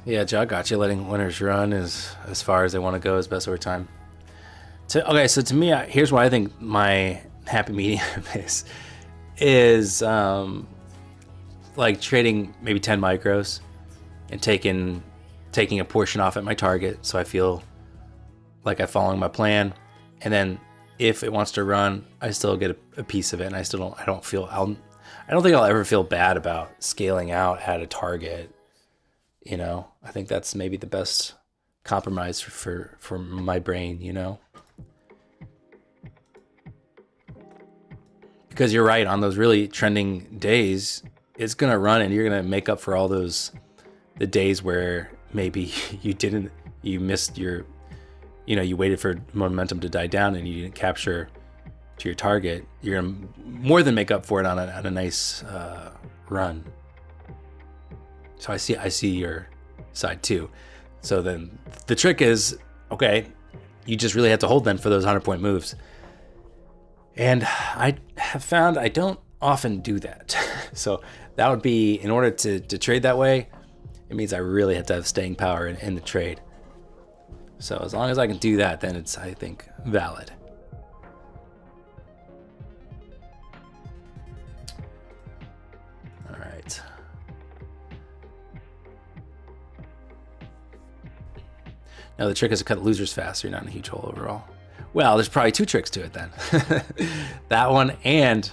Speaker 1: Yeah, Joe, I got you. Letting winners run as far as they want to go is best over time. Okay, so to me, here's why I think my happy medium is like trading maybe 10 micros and taking a portion off at my target, so I feel like I'm following my plan. And then if it wants to run, I still get a piece of it, and I don't think I'll ever feel bad about scaling out at a target. You know, I think that's maybe the best compromise for my brain, you know? Because you're right, on those really trending days, it's going to run and you're going to make up for all the days where maybe you missed your, you waited for momentum to die down and you didn't capture to your target. You're going to more than make up for it on a nice run. So I see your side too. So then the trick is, okay, you just really have to hold them for those 100-point moves. And I have found I don't often do that. So that would be, in order to trade that way, it means I really have to have staying power in the trade. So as long as I can do that, then it's, I think, valid. All right. Now the trick is to cut losers fast so you're not in a huge hole overall. Well, there's probably two tricks to it then. That one, and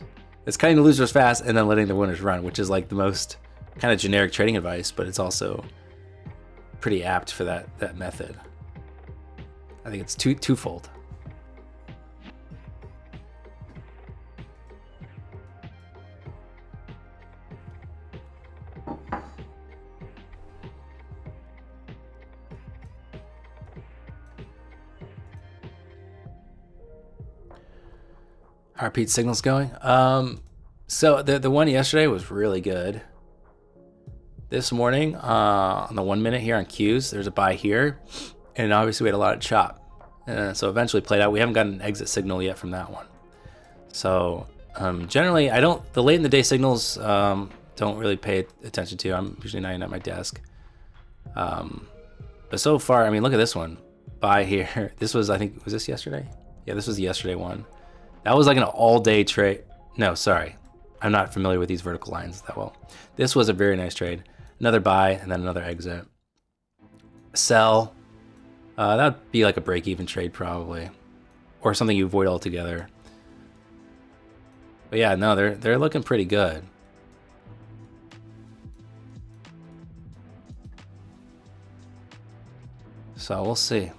Speaker 1: it's cutting the losers fast and then letting the winners run, which is like the most kind of generic trading advice, but it's also pretty apt for that method. I think it's twofold. How are Pete's signals going? So the one yesterday was really good. This morning, on the 1 minute here on Qs, there's a buy here, and obviously we had a lot of chop. So eventually played out. We haven't gotten an exit signal yet from that one. So generally, the late in the day signals don't really pay attention to. I'm usually not even at my desk. But so far, I mean, look at this one. Buy here. This was, I think, was this yesterday? Yeah, this was the yesterday one. That was like an all-day trade. No, sorry. I'm not familiar with these vertical lines that well. This was a very nice trade. Another buy and then another exit. Sell. That would be like a break-even trade probably. Or something you avoid altogether. But yeah, no, they're looking pretty good. So we'll see.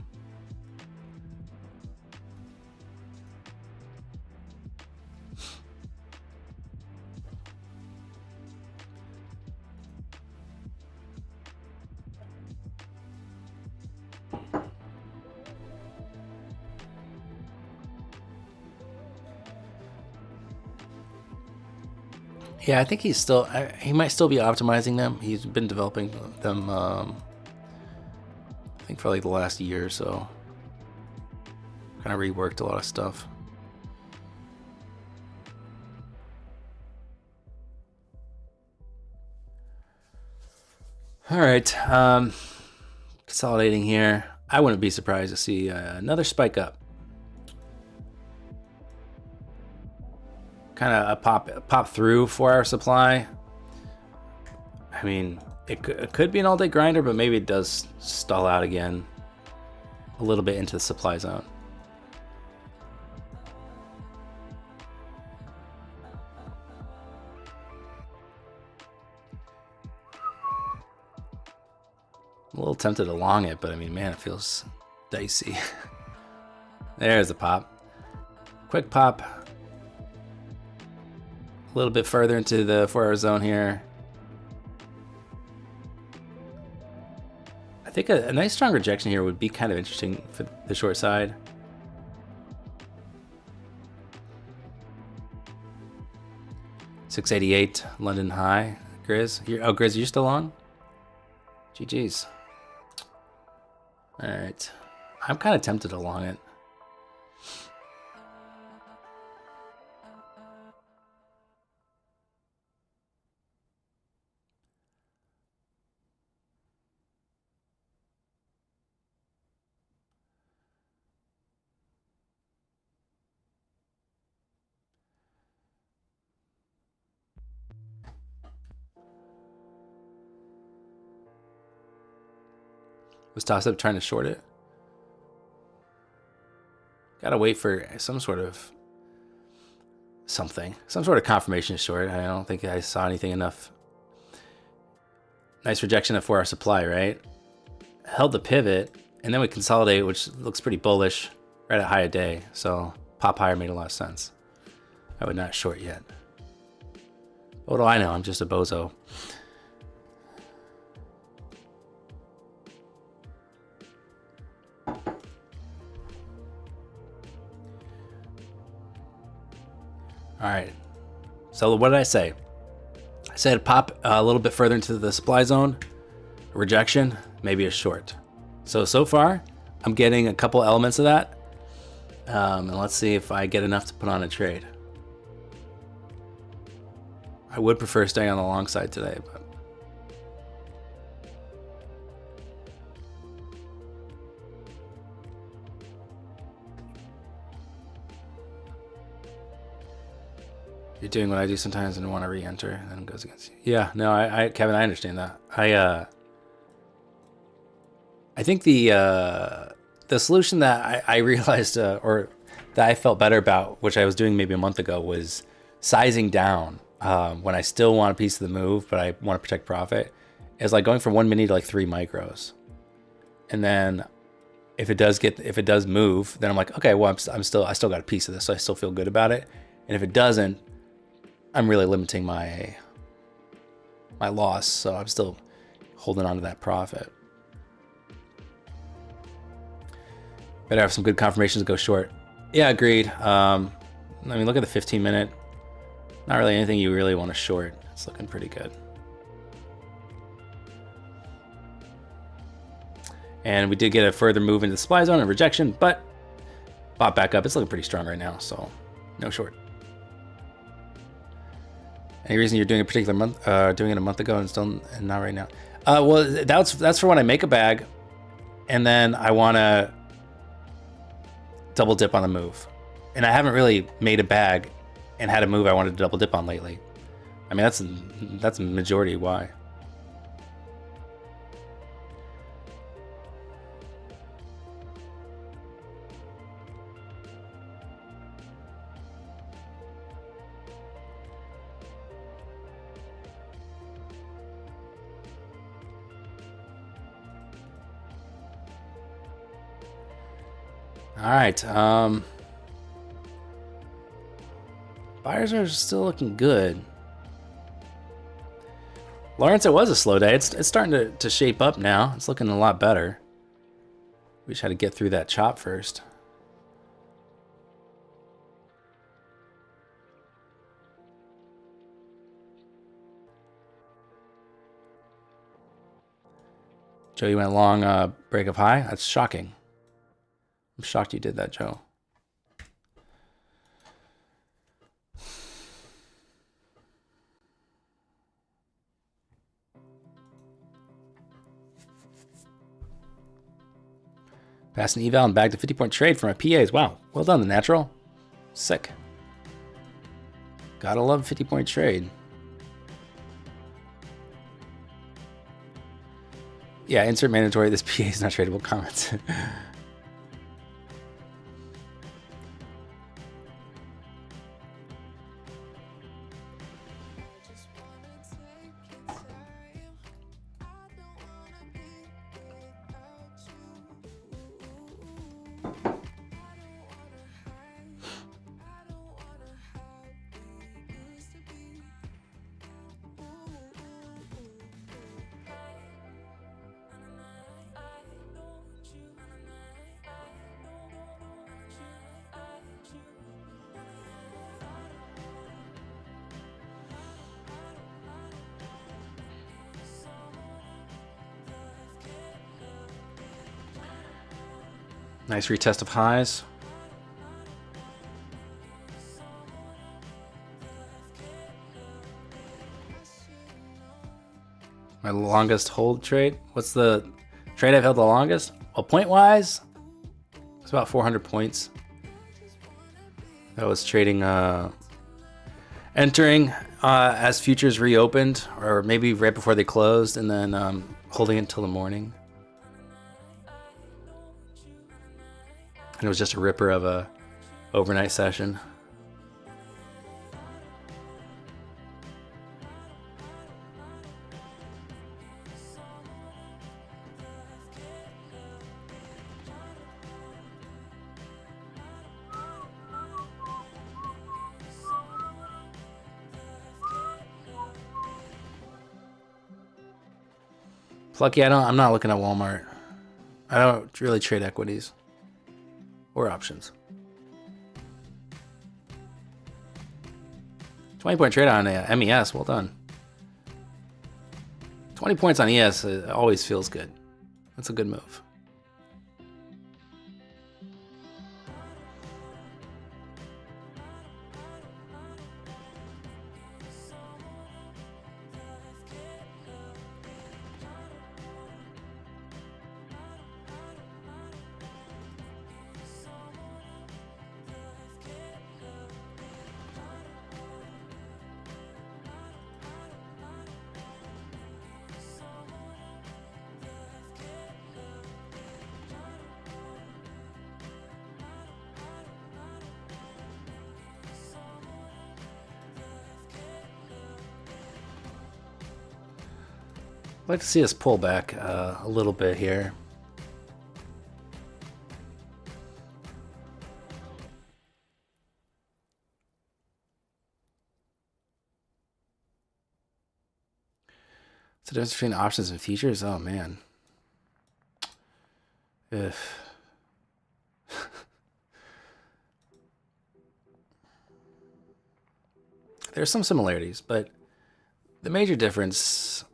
Speaker 1: Yeah, I think he might still be optimizing them. He's been developing them, I think for like the last year or so. Kind of reworked a lot of stuff. All right, consolidating here. I wouldn't be surprised to see another spike up. Kind of a pop through 4 hour supply. I mean, It could be an all-day grinder, but maybe it does stall out again a little bit into the supply zone. I'm a little tempted to long it, but I mean, man, it feels dicey. There's a pop. Quick pop. A little bit further into the 4-hour zone here. I think a nice strong rejection here would be kind of interesting for the short side. $688 London high. Grizz, Grizz, you're still on? GG's. All right, I'm kind of tempted to long it. Was Topstep trying to short it? Gotta wait for some sort of something. Some sort of confirmation short. I don't think I saw anything enough. Nice rejection at 4-hour supply, right? Held the pivot, and then we consolidate, which looks pretty bullish, right at high of day. So pop higher made a lot of sense. I would not short yet. What do I know? I'm just a bozo. All right, so what did I say? I said pop a little bit further into the supply zone, a rejection, maybe a short. So far, I'm getting a couple elements of that. And let's see if I get enough to put on a trade. I would prefer staying on the long side today, but. You're doing what I do sometimes and want to re-enter, and then it goes against you. Yeah, no, Kevin, I understand that. I think the solution that I realized, or that I felt better about, which I was doing maybe a month ago, was sizing down when I still want a piece of the move, but I want to protect profit. Is like going from 1 mini to like 3 micros, and then if it does move, then I'm like, okay, well, I still got a piece of this, so I still feel good about it. And if it doesn't, I'm really limiting my loss, so I'm still holding on to that profit. Better have some good confirmations to go short. Yeah, agreed. I mean, look at the 15-minute. Not really anything you really want to short. It's looking pretty good. And we did get a further move into the supply zone and rejection, but bought back up. It's looking pretty strong right now, so no short. Any reason you're doing a particular month, doing it a month ago and not right now? Well, that's for when I make a bag, and then I want to double dip on the move. And I haven't really made a bag and had a move I wanted to double dip on lately. I mean, that's the majority why. All right, buyers are still looking good. Lawrence, it was a slow day. It's starting to shape up now. It's looking a lot better. We just had to get through that chop first. Joe, you went long break of high? That's shocking. I'm shocked you did that, Joe. Pass an eval and bagged a 50-point trade from my PAs. Wow, well done, the natural. Sick. Gotta love 50-point trade. Yeah, insert mandatory. This PA is not tradable comments. Nice retest of highs. My longest hold trade. What's the trade I've held the longest? Well, point wise, it's about 400 points. I was trading, entering as futures reopened, or maybe right before they closed, and then holding it until the morning. And it was just a ripper of a overnight session. Plucky, I'm not looking at Walmart. I don't really trade equities or options. 20-point trade on MES, well done. 20 points on ES always feels good. That's a good move. I'd like to see us pull back a little bit here. What's the difference between options and futures? Oh man. Ugh. There's some similarities, but the major difference,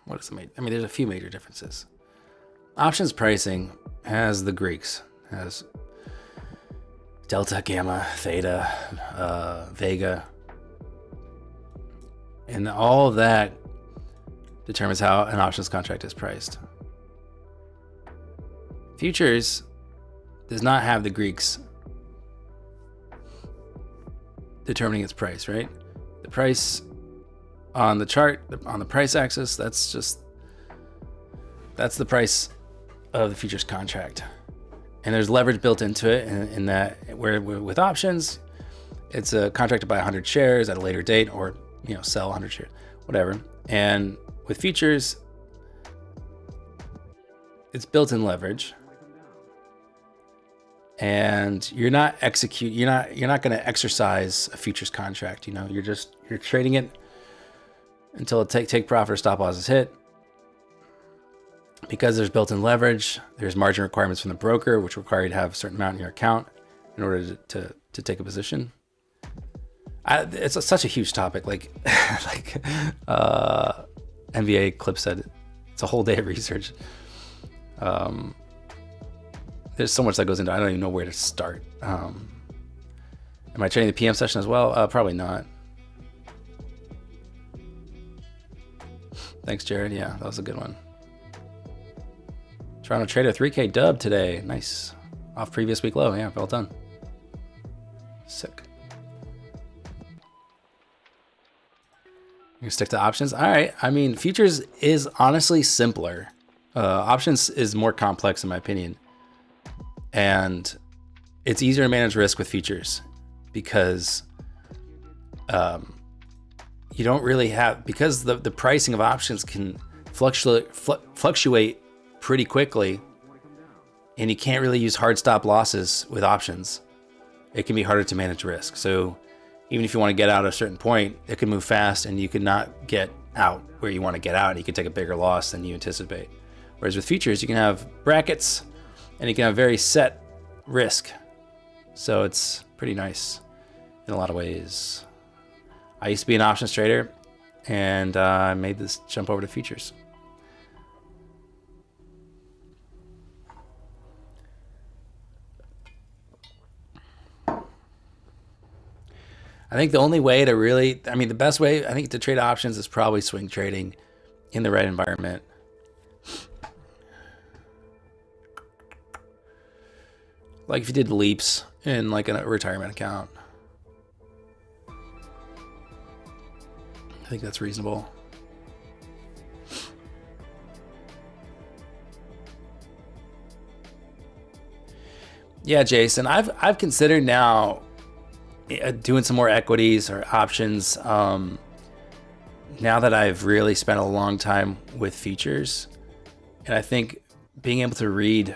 Speaker 1: what is the major? I mean, there's a few major differences. Options pricing has the Greeks, has delta, gamma, theta, vega, and all of that determines how an options contract is priced. Futures does not have the Greeks determining its price, right? The price on the chart, on the price axis, that's the price of the futures contract. And there's leverage built into it in that where with options, it's a contract to buy 100 shares at a later date, or sell 100 shares, whatever. And with futures, it's built-in leverage. And you're not going to exercise a futures contract. You're trading it until a take profit or stop loss is hit. Because there's built-in leverage, there's margin requirements from the broker, which require you to have a certain amount in your account in order to take a position. It's such a huge topic. Like NBA Clip said, it's a whole day of research. There's so much that goes into it. I don't even know where to start. Am I trading the PM session as well? Probably not. Thanks, Jared. Yeah, that was a good one. Toronto trader 3K dub today. Nice. Off previous week low. Yeah, well done. Sick. You stick to options? All right. I mean, futures is honestly simpler Options is more complex in my opinion, and it's easier to manage risk with futures because you don't really have, because the pricing of options can fluctuate pretty quickly, and you can't really use hard stop losses with options. It can be harder to manage risk. So even if you want to get out at a certain point, it can move fast and you could not get out where you want to get out, and you can take a bigger loss than you anticipate. Whereas with futures, you can have brackets and you can have very set risk. So it's pretty nice in a lot of ways. I used to be an options trader, and I made this jump over to futures. I think the only way to really, I mean, the best way, I think, to trade options is probably swing trading in the right environment. Like if you did leaps in like a retirement account. I think that's reasonable. Yeah, Jason, I've considered now doing some more equities or options. Now that I've really spent a long time with futures, and I think being able to read,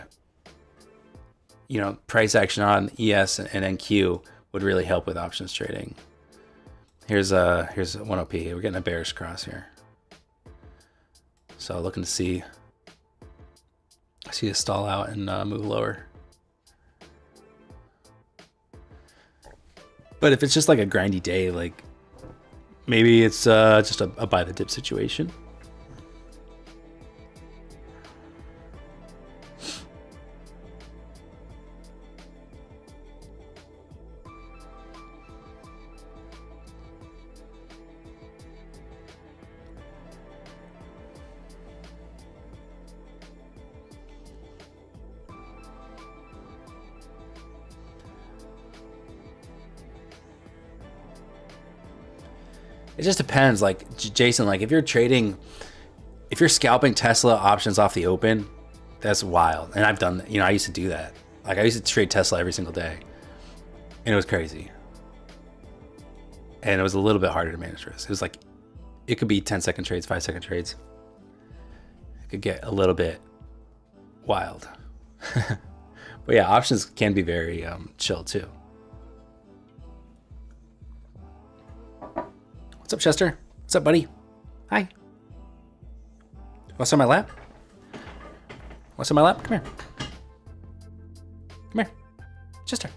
Speaker 1: price action on ES and NQ would really help with options trading. Here's 1 OP. We're getting a bearish cross here. So looking to see it stall out and move lower. But if it's just like a grindy day, like maybe it's just a buy the dip situation. It just depends. Like Jason, like if you're scalping Tesla options off the open, that's wild. And I've done that. I used to do that. Like I used to trade Tesla every single day, and it was crazy. And it was a little bit harder to manage risk. It was like, it could be 10-second trades, 5-second trades. It could get a little bit wild. But yeah, options can be very chill too. What's up, Chester? What's up, buddy? Hi. What's on my lap? What's on my lap? Come here. Come here. Chester.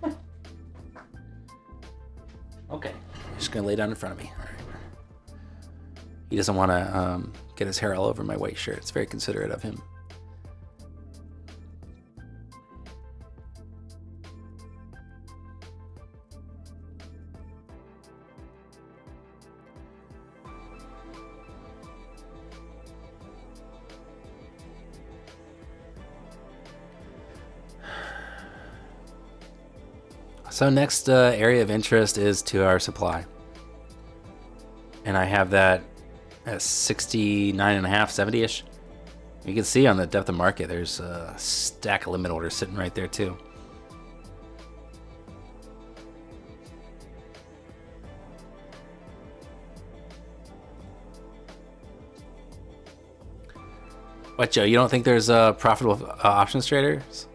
Speaker 1: Come here. Okay. He's just going to lay down in front of me. All right. He doesn't want to get his hair all over my white shirt. It's very considerate of him. So next area of interest is to our supply. And I have that at 69.5, 70-ish. You can see on the depth of market, there's a stack of limit orders sitting right there too. What, Joe, you don't think there's profitable options traders?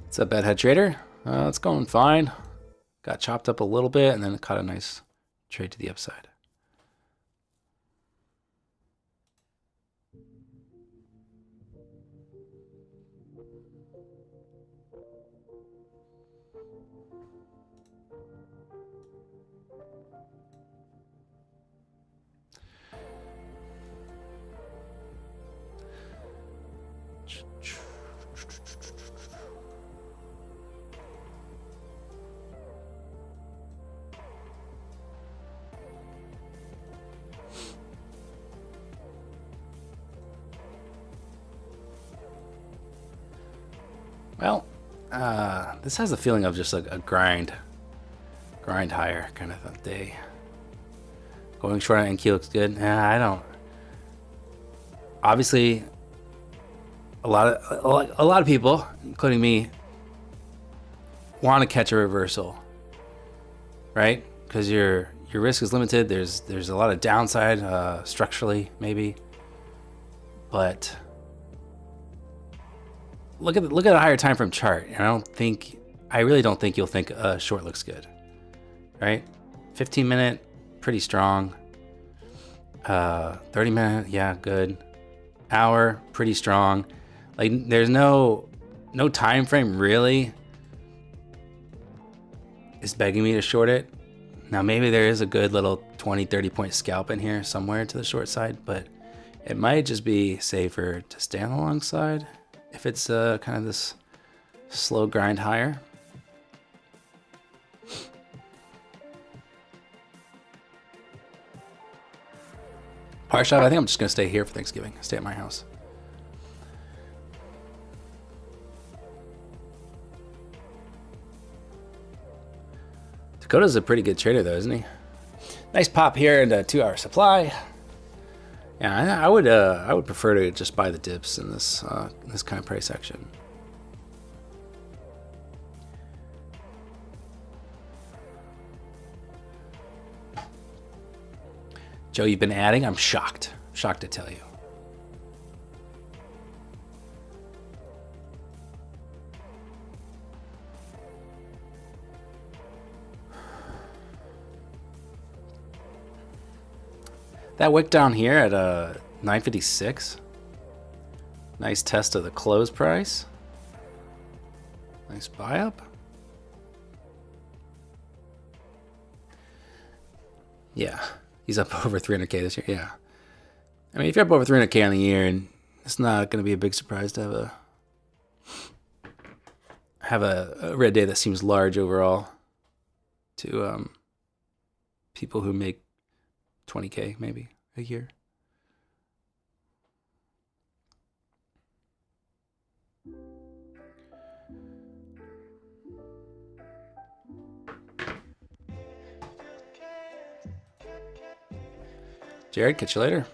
Speaker 1: What's up, Bedhead Trader? It's going fine. Got chopped up a little bit and then caught a nice trade to the upside. Well, this has the feeling of just a grind higher kind of a day. Going short on NQ looks good. I don't. Obviously, a lot of people, including me, want to catch a reversal, right? Because your risk is limited. There's a lot of downside structurally, maybe, but look at a higher time frame chart, and I really don't think you'll think a short looks good, right? 15-minute, pretty strong. 30-minute, yeah, good. Hour, pretty strong. Like there's no time frame really is begging me to short it. Now maybe there is a good little 20-30 point scalp in here somewhere to the short side, but it might just be safer to stay on the long side if it's kind of this slow grind higher. Par shot, I think I'm just gonna stay here for Thanksgiving. Stay at my house. Dakota's a pretty good trader though, isn't he? Nice pop here and a 2-hour supply. Yeah, I would prefer to just buy the dips in this kind of price action. Joe, you've been adding? I'm shocked. Shocked to tell you. That wick down here at 956. Nice test of the close price. Nice buy up. Yeah, he's up over 300K this year. Yeah, I mean, if you're up over 300K on the year, and it's not going to be a big surprise to have a red day that seems large overall to people who make 20K maybe a year. Jared, catch you later.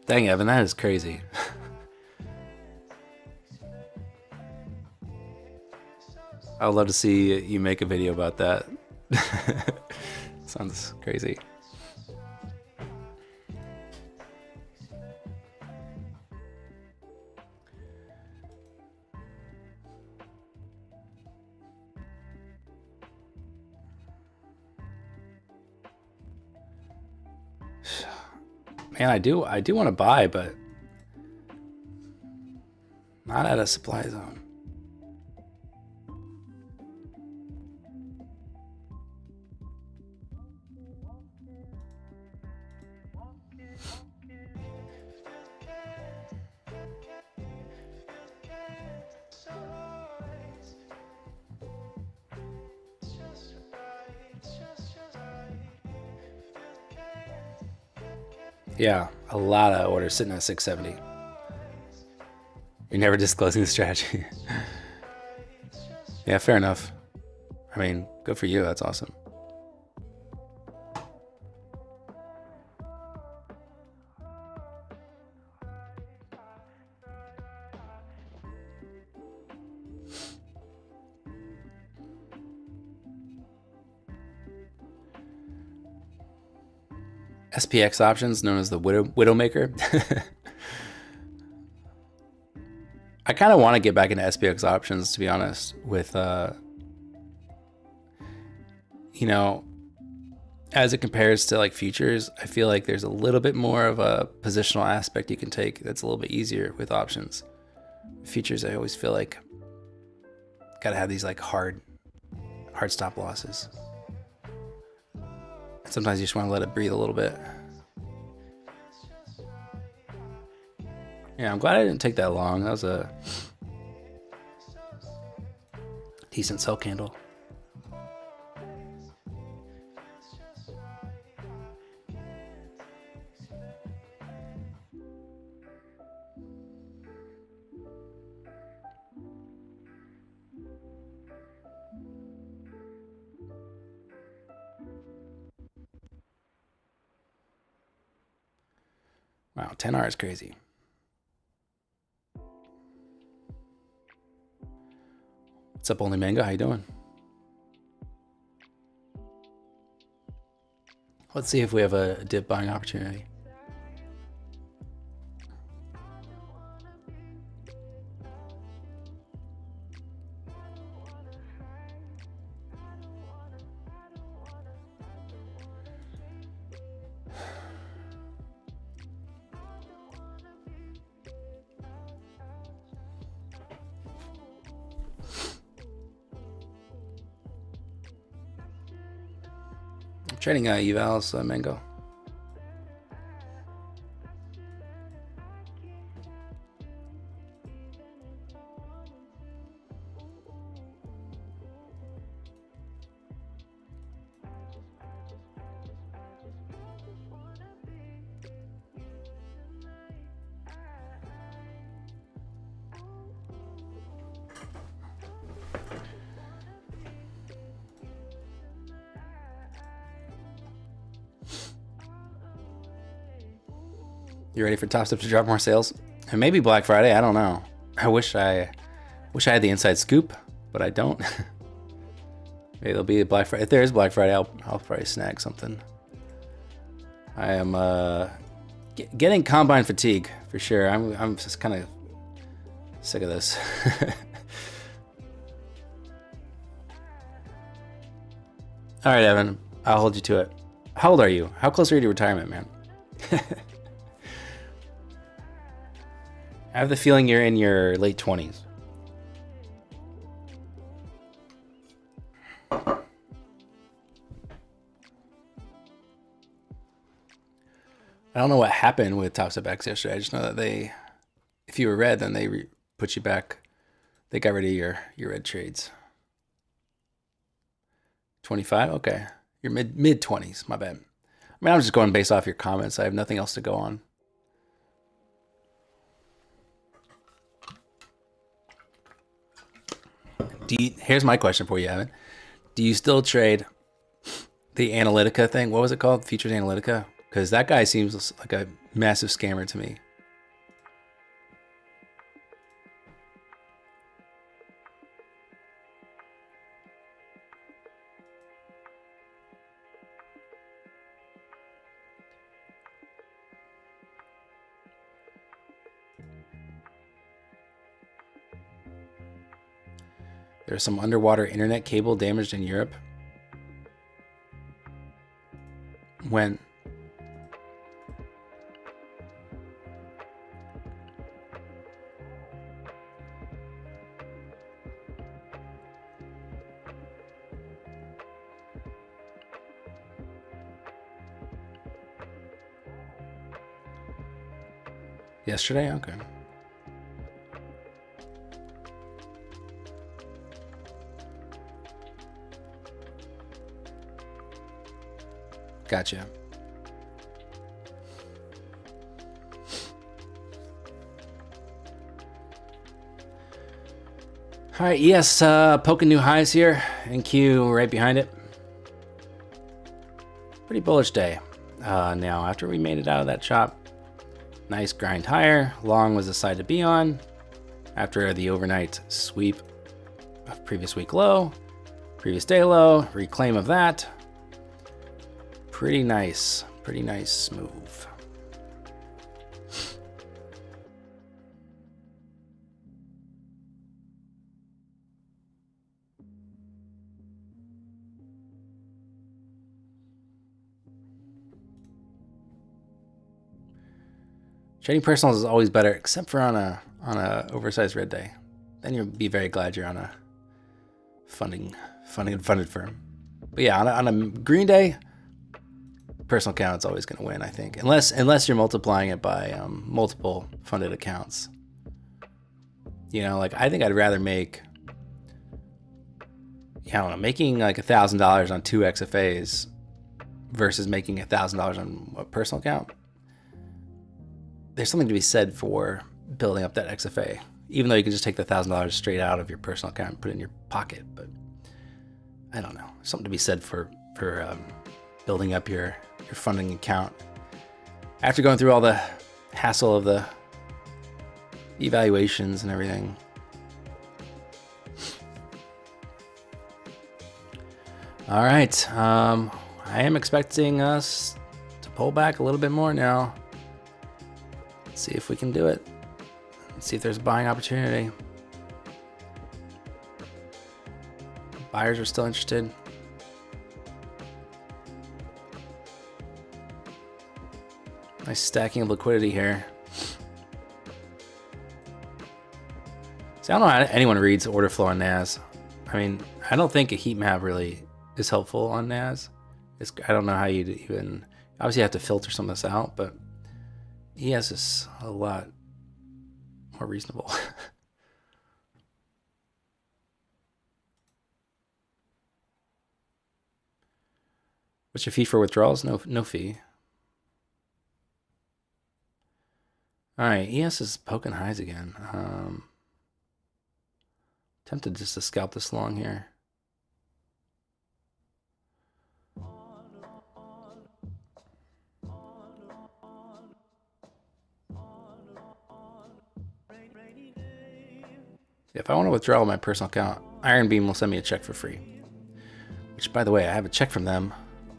Speaker 1: Dang, Evan, that is crazy. I would love to see you make a video about that. Sounds crazy. Man, I do want to buy, but not at a supply zone. Yeah, a lot of orders sitting at 670. You're never disclosing the strategy. Yeah, fair enough. I mean, good for you. That's awesome. SPX options, known as the Widowmaker. I kind of want to get back into SPX options, to be honest, with, you know, as it compares to like futures, I feel like there's a little bit more of a positional aspect you can take that's a little bit easier with options. Futures, I always feel like gotta have these like hard stop losses. Sometimes you just want to let it breathe a little bit. Yeah, I'm glad I didn't take that long. That was a decent sell candle. Wow, 10R is crazy. What's up, Only Mango? How you doing? Let's see if we have a dip buying opportunity. I'm trading evals, Mango. You ready for Topstep to drop more sales? And maybe Black Friday, I don't know. I wish I had the inside scoop, but I don't. Maybe there'll be a Black Friday. If there is Black Friday, I'll probably snag something. I am getting combine fatigue for sure. I'm just kind of sick of this. All right, Evan, I'll hold you to it. How old are you? How close are you to retirement, man? I have the feeling you're in your late 20s. I don't know what happened with Topstep X yesterday. I just know that if you were red, then they put you back. They got rid of your red trades. 25? Okay. You're mid 20s. My bad. I mean, I'm just going based off your comments. I have nothing else to go on. Here's my question for you, Evan. Do you still trade the Analytica thing? What was it called? Futures Analytica? Because that guy seems like a massive scammer to me. There's some underwater internet cable damaged in Europe. When? Yesterday? Okay. Gotcha. All right, yes, poking new highs here. NQ right behind it. Pretty bullish day. Now, after we made it out of that chop, nice grind higher. Long was the side to be on. After the overnight sweep of previous week low, previous day low, reclaim of that. Pretty nice move. Trading personals is always better, except for on a oversized red day. Then you'll be very glad you're on a funded firm. But yeah, on a green day, personal account's always going to win, I think, unless you're multiplying it by multiple funded accounts. You know, like I think I'd rather make, I don't know, making like $1,000 on 2 XFAs versus making $1,000 on a personal account. There's something to be said for building up that XFA, even though you can just take the $1,000 straight out of your personal account and put it in your pocket. But I don't know, something to be said for building up your funding account after going through all the hassle of the evaluations and everything. All right, I am expecting us to pull back a little bit more now. Let's see if we can do it. Let's see if there's a buying opportunity. Buyers are still interested. Nice stacking of liquidity here. See, I don't know how anyone reads order flow on NAS. I mean, I don't think a heat map really is helpful on NAS. I don't know how you'd even, obviously you have to filter some of this out, but ES is a lot more reasonable. What's your fee for withdrawals? No fee. All right, ES is poking highs again. Tempted just to scalp this long here. If I want to withdraw my personal account, Iron Beam will send me a check for free. Which, by the way, I have a check from them.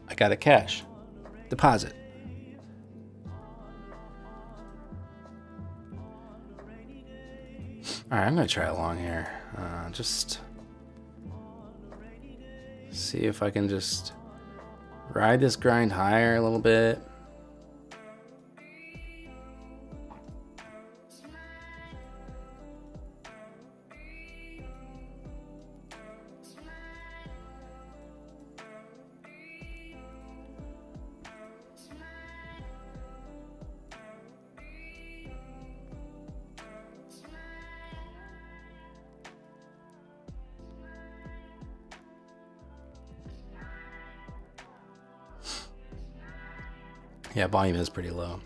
Speaker 1: I got a cash deposit. All right, I'm gonna try along here. Just see if I can just ride this grind higher a little bit. Yeah, volume is pretty low.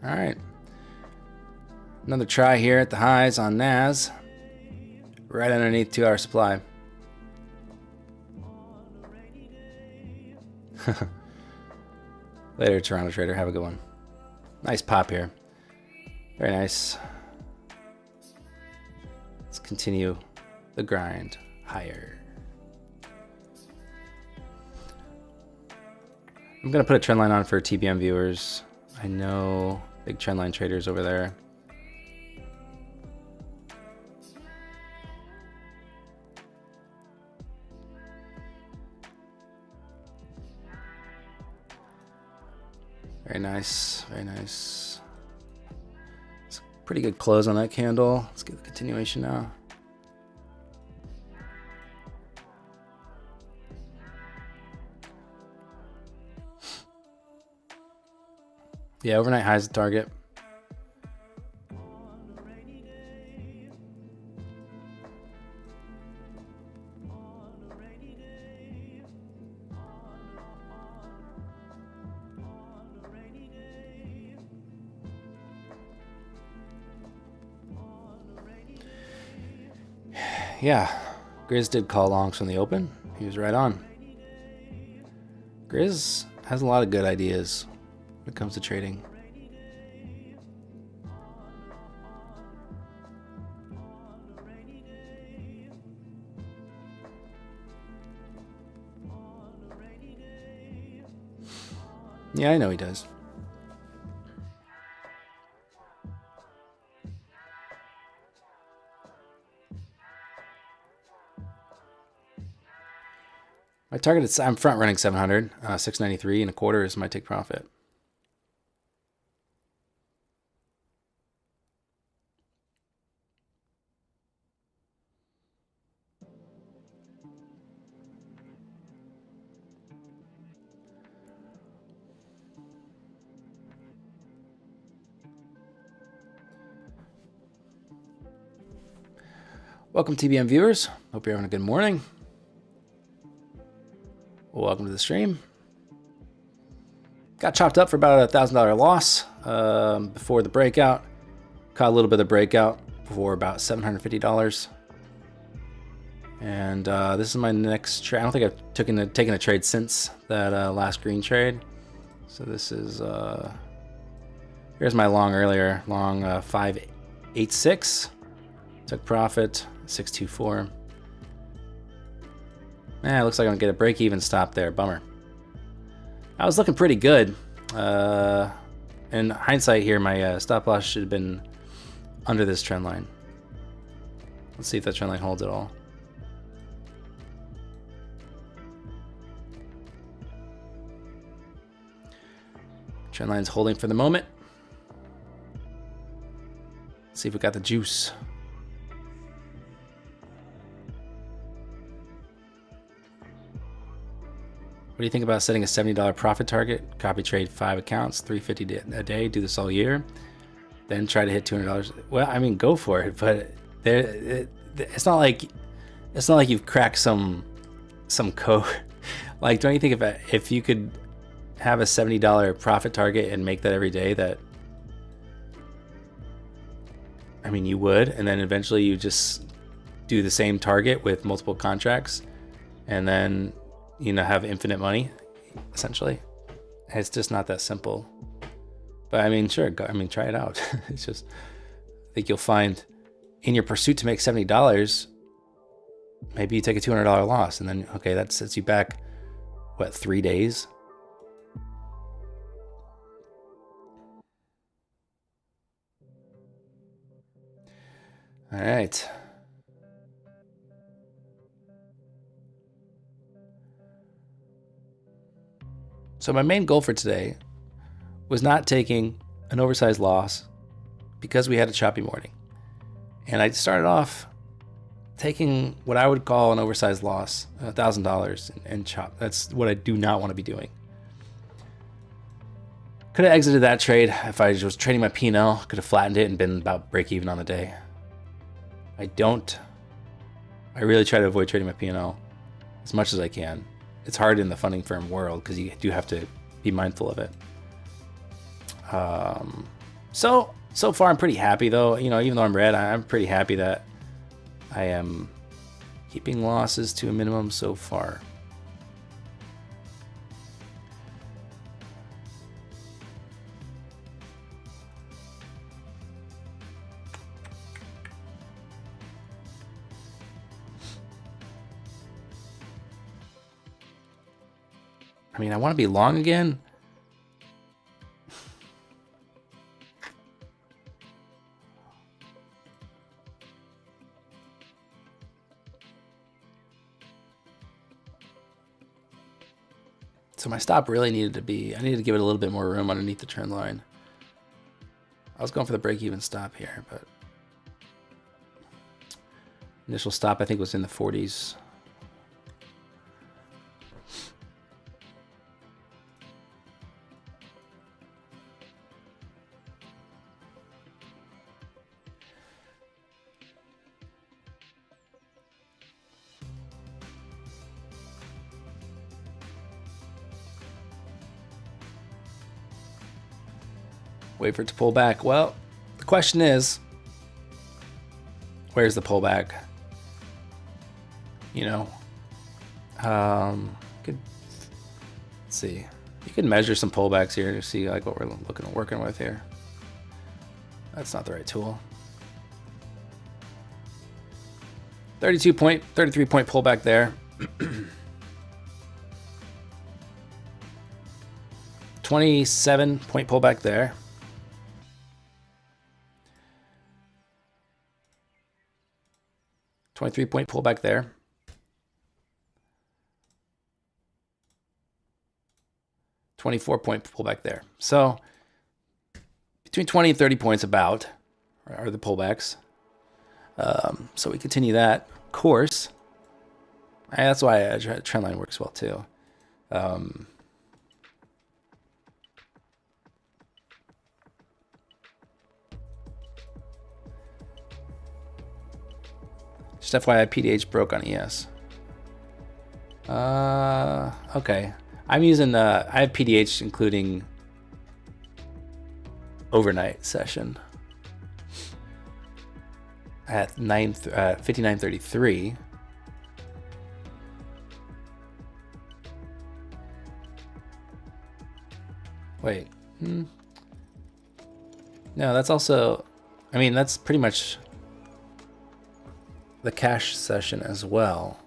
Speaker 1: All right. Another try here at the highs on NAS. Right underneath 2-hour supply. Later, Toronto Trader. Have a good one. Nice pop here. Very nice. Let's continue the grind higher. I'm going to put a trend line on for TBM viewers. I know big trendline traders over there. Very nice, very nice. It's a pretty good close on that candle. Let's get the continuation now. Yeah, overnight high is the target. Yeah, Grizz did call longs from the open. He was right on. Grizz has a lot of good ideas when it comes to trading. Yeah, I know he does. My target is, I'm front running 700, 693 and a quarter is my take profit. Welcome TBM viewers. Hope you're having a good morning. Welcome to the stream. Got chopped up for about $1,000 loss before the breakout. Caught a little bit of breakout for about $750. And this is my next trade. I don't think I've taken a trade since that last green trade. So this is, here's my long earlier, long 586. Took profit, 624. It looks like I'm gonna get a break-even stop there. Bummer. I was looking pretty good. In hindsight here, my stop loss should have been under this trend line. Let's see if that trend line holds at all. Trend line's holding for the moment. Let's see if we got the juice. What do you think about setting a $70 profit target? Copy trade 5 accounts, $350 a day. Do this all year, then try to hit $200. Well, I mean, go for it, but it's not like you've cracked some code. Like, don't you think if you could have a $70 profit target and make that every day, that, I mean, you would, and then eventually you just do the same target with multiple contracts, and then have infinite money, essentially. It's just not that simple. But I mean, sure, try it out. It's just, I think you'll find in your pursuit to make $70, maybe you take a $200 loss, and then, okay, that sets you back, what, 3 days? All right. So my main goal for today was not taking an oversized loss because we had a choppy morning. And I started off taking what I would call an oversized loss, $1,000 and chop. That's what I do not want to be doing. Could have exited that trade if I was trading my P&L, could have flattened it and been about break even on the day. I don't. I really try to avoid trading my P&L as much as I can. It's hard in the funding firm world because you do have to be mindful of it. So far I'm pretty happy though. Even though I'm red, I'm pretty happy that I am keeping losses to a minimum so far. I mean, I want to be long again. So my stop really needed to be, I needed to give it a little bit more room underneath the trend line. I was going for the break-even stop here, but initial stop I think was in the 40s. Wait for it to pull back. Well, the question is, where's the pullback? Let's see. You can measure some pullbacks here to see like what we're working with here. That's not the right tool. 33 point pullback there. 27-point pullback there. 23-point pullback there. 24-point pullback there. So between 20 and 30 points about are the pullbacks. So we continue that course. That's why a trend line works well too. Just FYI, PDH broke on ES. Okay. I'm using I have PDH including overnight session at 59.33. Wait. No, that's also, I mean, that's pretty much the cash session as well.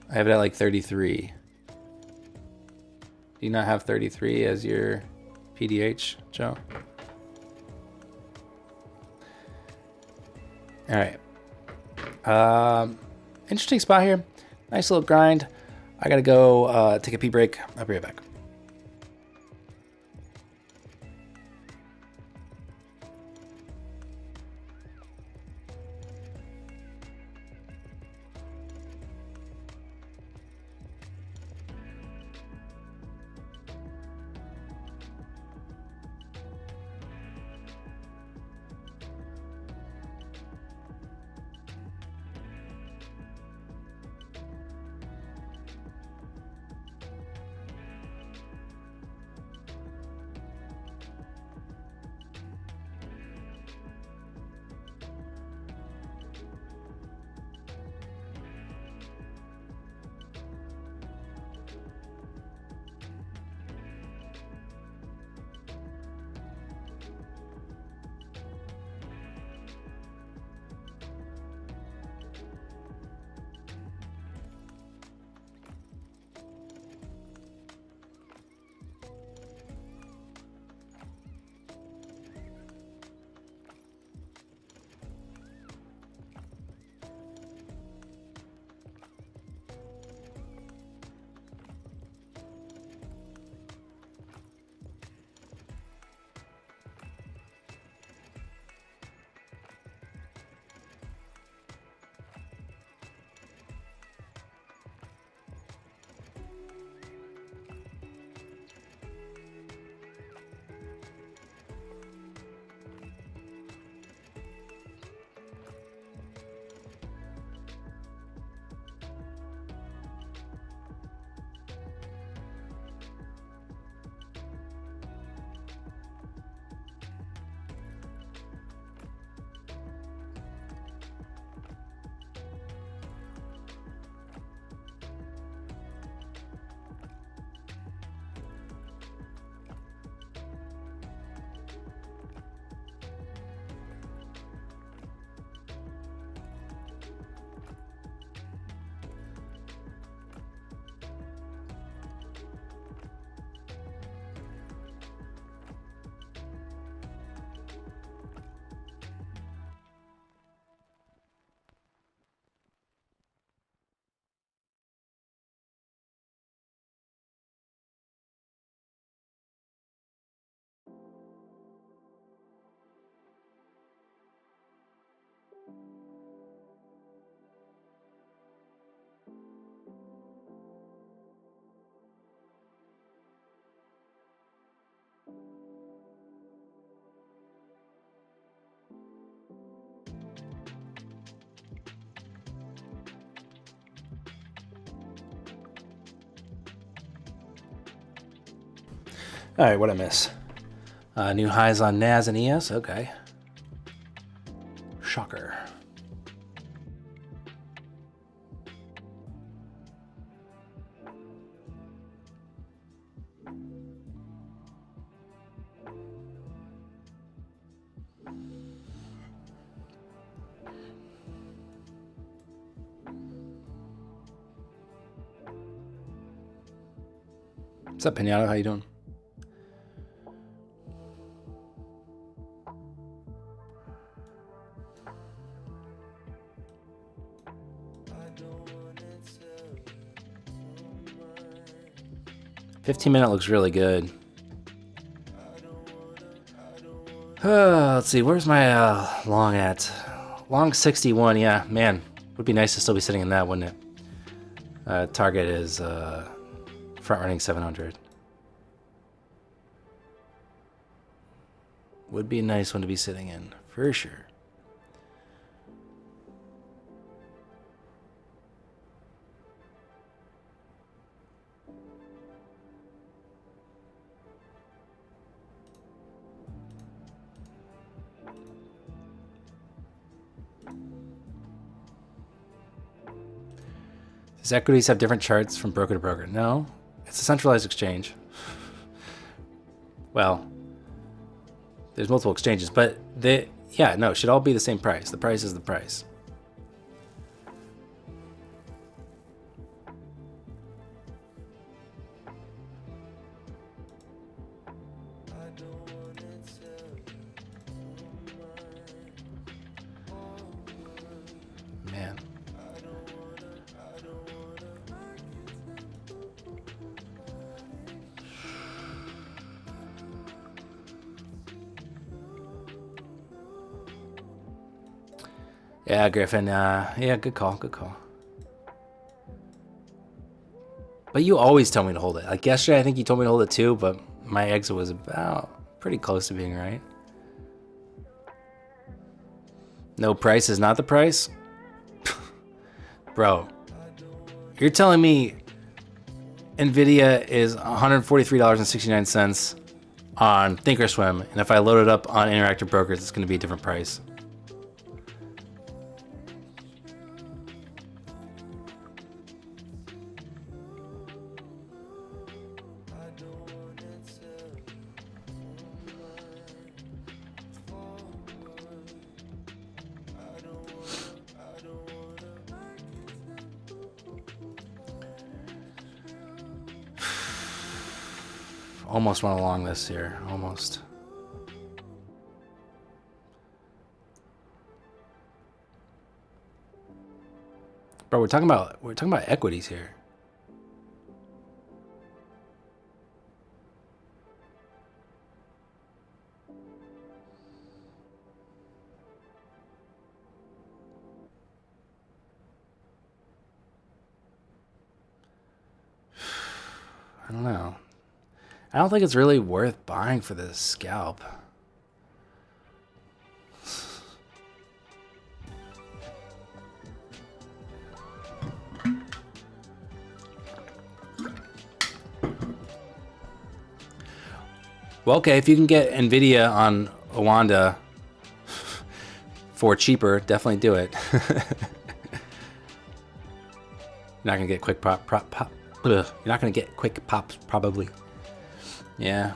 Speaker 1: I have it at like 33. Do you not have 33 as your PDH, Joe? All right. Interesting spot here. Nice little grind. I gotta go take a pee break. I'll be right back. All right, what'd I miss? New highs on NAS and ES. Okay. Shocker. What's up, Pinata? How you doing? 15-minute looks really good. Let's see, where's my long at? Long 61, yeah, man. Would be nice to still be sitting in that, wouldn't it? Target is front running 700. Would be a nice one to be sitting in, for sure. Does equities have different charts from broker to broker? No, it's a centralized exchange. Well, there's multiple exchanges, but yeah, no, it should all be the same price. The price is the price. Man. Yeah, Griffin. Yeah, good call. Good call. But you always tell me to hold it. Like yesterday, I think you told me to hold it too, but my exit was about pretty close to being right. No price is not the price? Bro, you're telling me NVIDIA is $143.69 on Thinkorswim, and if I load it up on Interactive Brokers, it's going to be a different price. Almost went along this here, almost. Bro, we're talking about equities here. I don't know. I don't think it's really worth buying for this scalp. Well, okay, if you can get NVIDIA on Owanda for cheaper, definitely do it. You're not gonna get quick pop. You're not gonna get quick pops, probably. Yeah.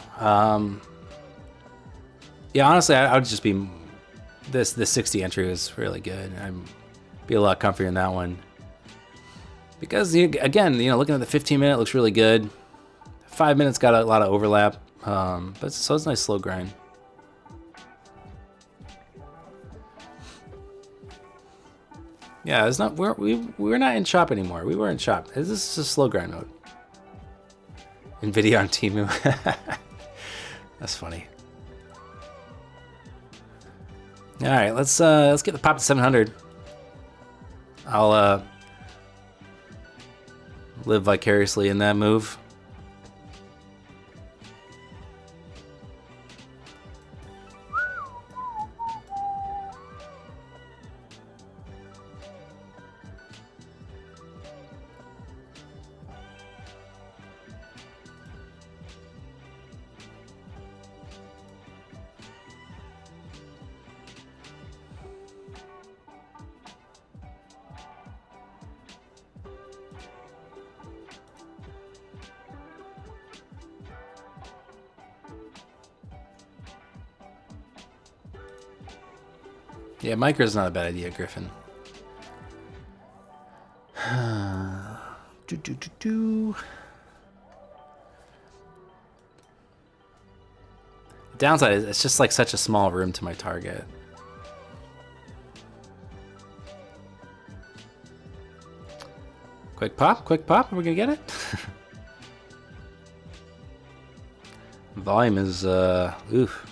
Speaker 1: Yeah. Honestly, I would just be this 60 entry was really good. I'd be a lot comfier in that one because again, looking at the 15-minute looks really good. 5 minutes got a lot of overlap, but so it's a nice slow grind. Yeah, it's not. We're not in shop anymore. We were in shop. This is a slow grind mode. NVIDIA on Temu. That's funny. All right, let's get the pop to 700. I'll live vicariously in that move. Yeah, micro's not a bad idea, Griffin. The downside is it's just like such a small room to my target. Quick pop, are we gonna get it? Volume is, oof.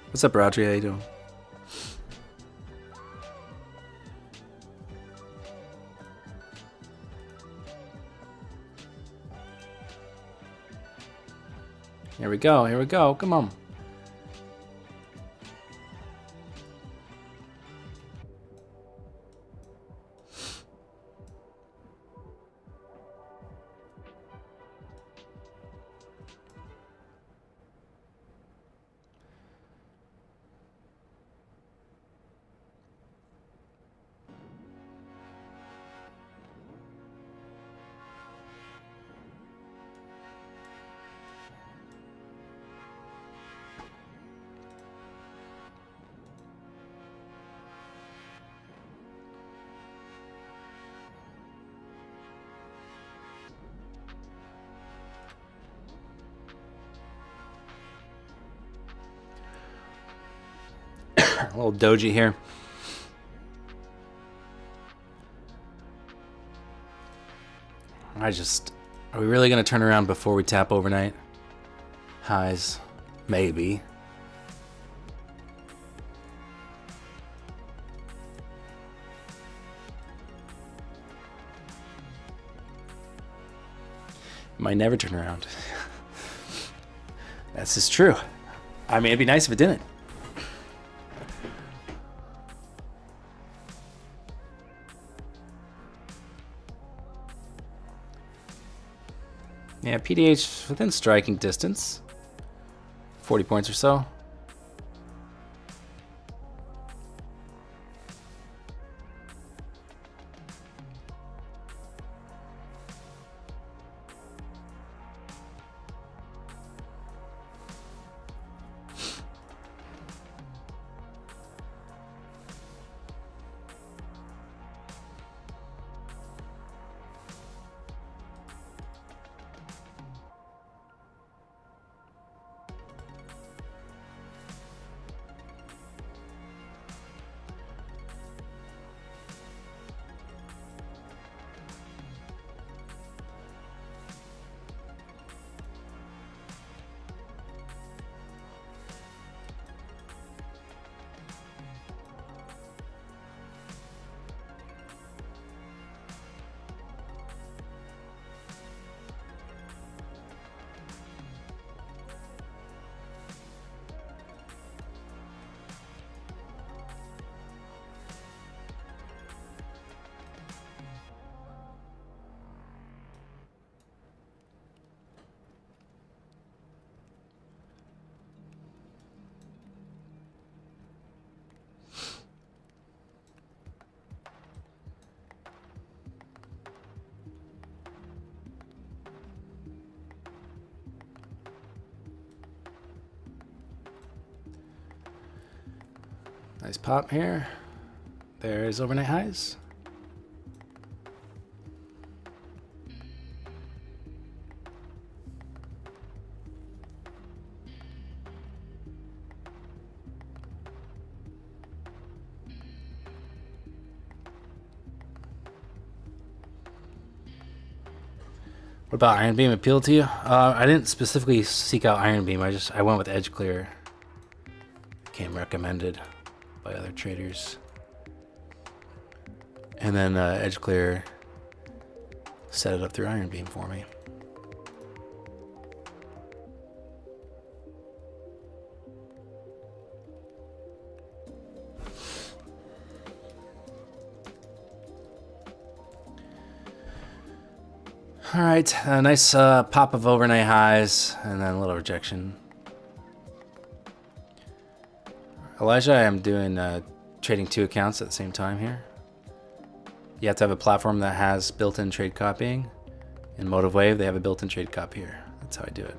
Speaker 1: What's up, Roger? How you doing? Here we go, here we go, come on. A little doji here. Are we really going to turn around before we tap overnight highs? Maybe. Might never turn around. That's just true. I mean, it'd be nice if it didn't. Yeah, PDH within striking distance. 40 points or so. Nice pop here. There's overnight highs. What about Iron Beam appeal to you? I didn't specifically seek out Iron Beam. I went with Edge Clear. Came recommended by other traders. And then Edge Clear set it up through Iron Beam for me. All right, a nice pop of overnight highs and then a little rejection. Elijah, I am doing trading 2 accounts at the same time here. You have to have a platform that has built-in trade copying. In Motive Wave, they have a built-in trade copy here. That's how I do it.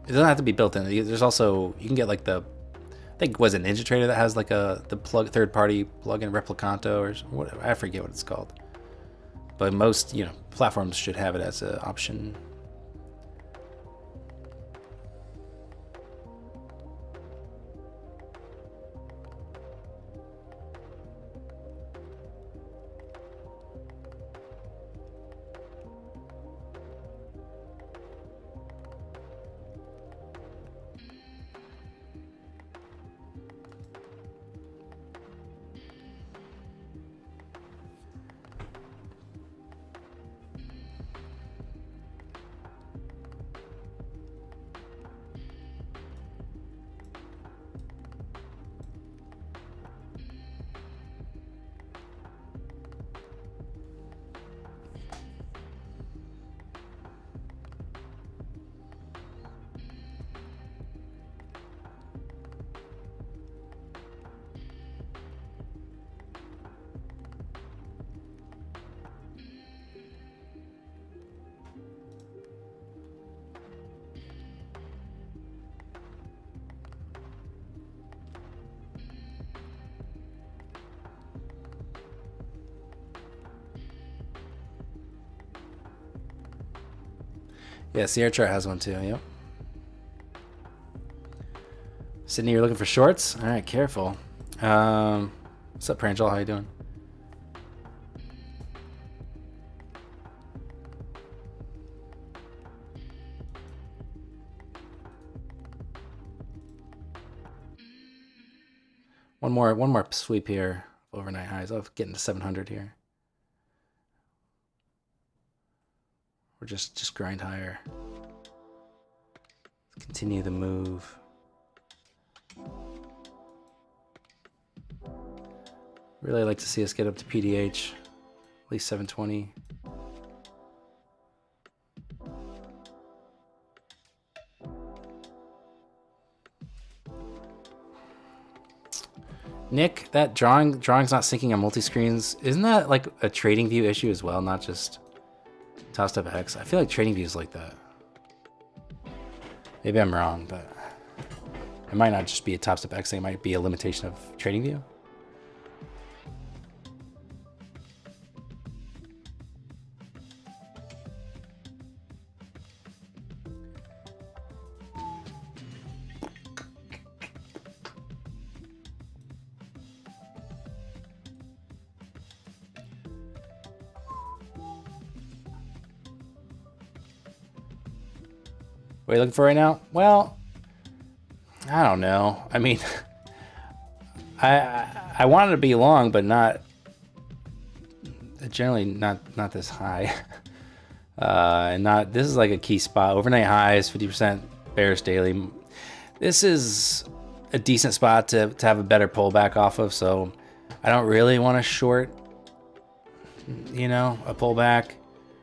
Speaker 1: It doesn't have to be built in. There's also, you can get like the, I think was it Ninja Trader that has like the third-party plugin Replicanto or whatever. I forget what it's called. But most, platforms should have it as an option. Yeah, Sierra chart has one too. Yep. Sydney, you're looking for shorts? All right, careful. What's up, Pranjal? How you doing? One more sweep here. Overnight highs. I'll get into 700 here. Or just grind higher. Continue the move. Really like to see us get up to PDH, at least 720. Nick, that drawing's not syncing on multi-screens. Isn't that like a trading view issue as well, not just Topstep X? I feel like trading view is like that. Maybe I'm wrong, but it might not just be a Topstep X thing. It might be a limitation of trading view. What are you looking for right now? Well, I don't know. I mean, I wanted to be long, but not generally not this high. And not this is like a key spot. Overnight highs, 50% bearish daily. This is a decent spot to have a better pullback off of. So I don't really want to short, you know, a pullback.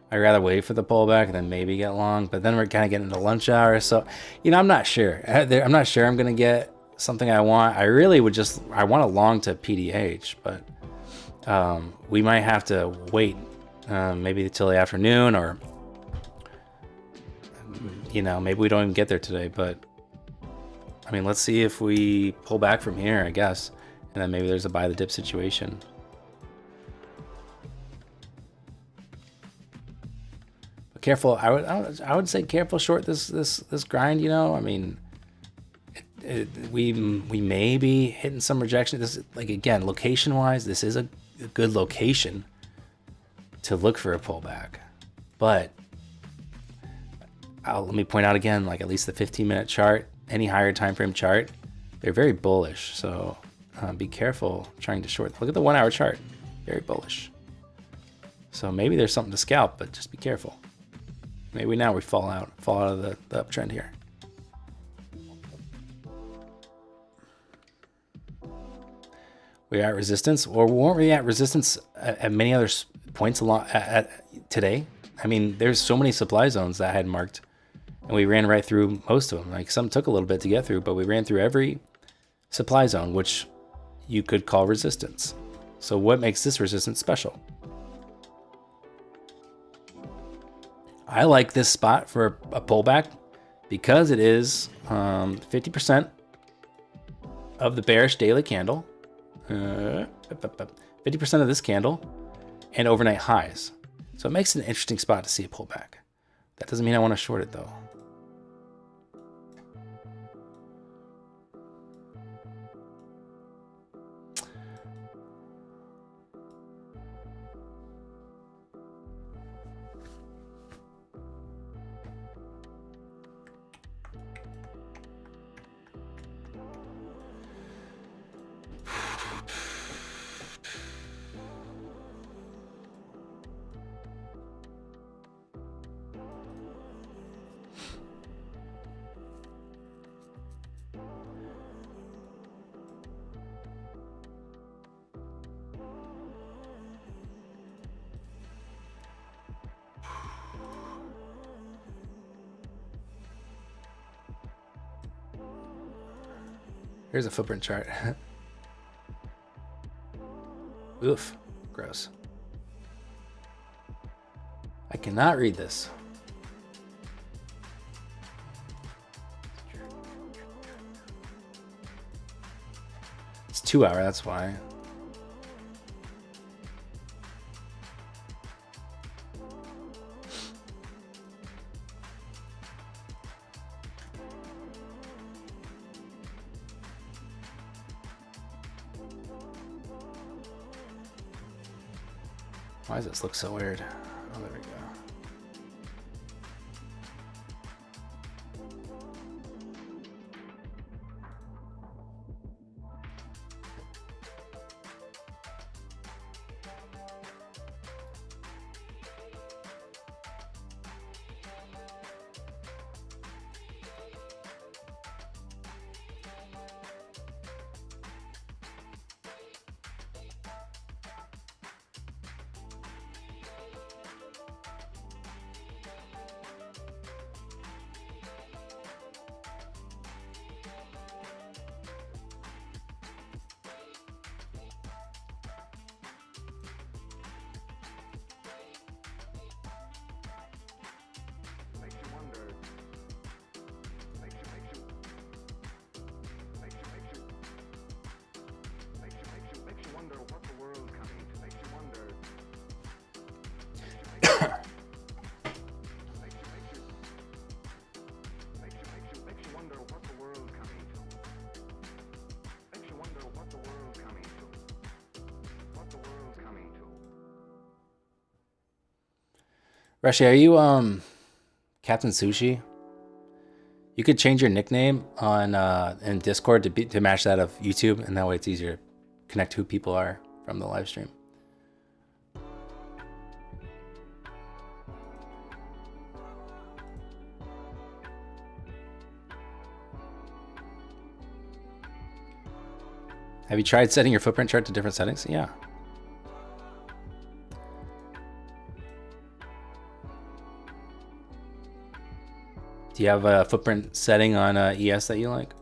Speaker 1: I'd rather wait for the pullback and then maybe get long, but then we're kind of getting into lunch hour. So, you know, I'm not sure. I'm not sure I'm going to get something I want. I really would I want a long to PDH, but we might have to wait maybe until the afternoon, or, you know, maybe we don't even get there today. But I mean, let's see if we pull back from here, I guess. And then maybe there's a buy the dip situation. Careful. I would say careful short this grind. You know, I mean, we may be hitting some rejection. This is, like, again, location wise, this is a good location to look for a pullback. But let me point out again, like at least the 15-minute chart, any higher time frame chart, they're very bullish. So be careful trying to short. Look at the 1 hour chart, very bullish. So maybe there's something to scalp, but just be careful. Maybe now we fall out of the uptrend here. We are at resistance, or weren't we at resistance at many other points along today? I mean, there's so many supply zones that I had marked, and we ran right through most of them. Like, some took a little bit to get through, but we ran through every supply zone, which you could call resistance. So what makes this resistance special? I like this spot for a pullback because it is 50% of the bearish daily candle, 50% of this candle, and overnight highs. So it makes it an interesting spot to see a pullback. That doesn't mean I want to short it though. Here's a footprint chart. Oof, gross. I cannot read this. It's 2 hour, that's why. Why does this look so weird? Oh, there we go. Rashi, are you Captain Sushi? You could change your nickname on in Discord to match that of YouTube, and that way it's easier to connect who people are from the live stream. Have you tried setting your footprint chart to different settings? Yeah. Do you have a footprint setting on ES that you like?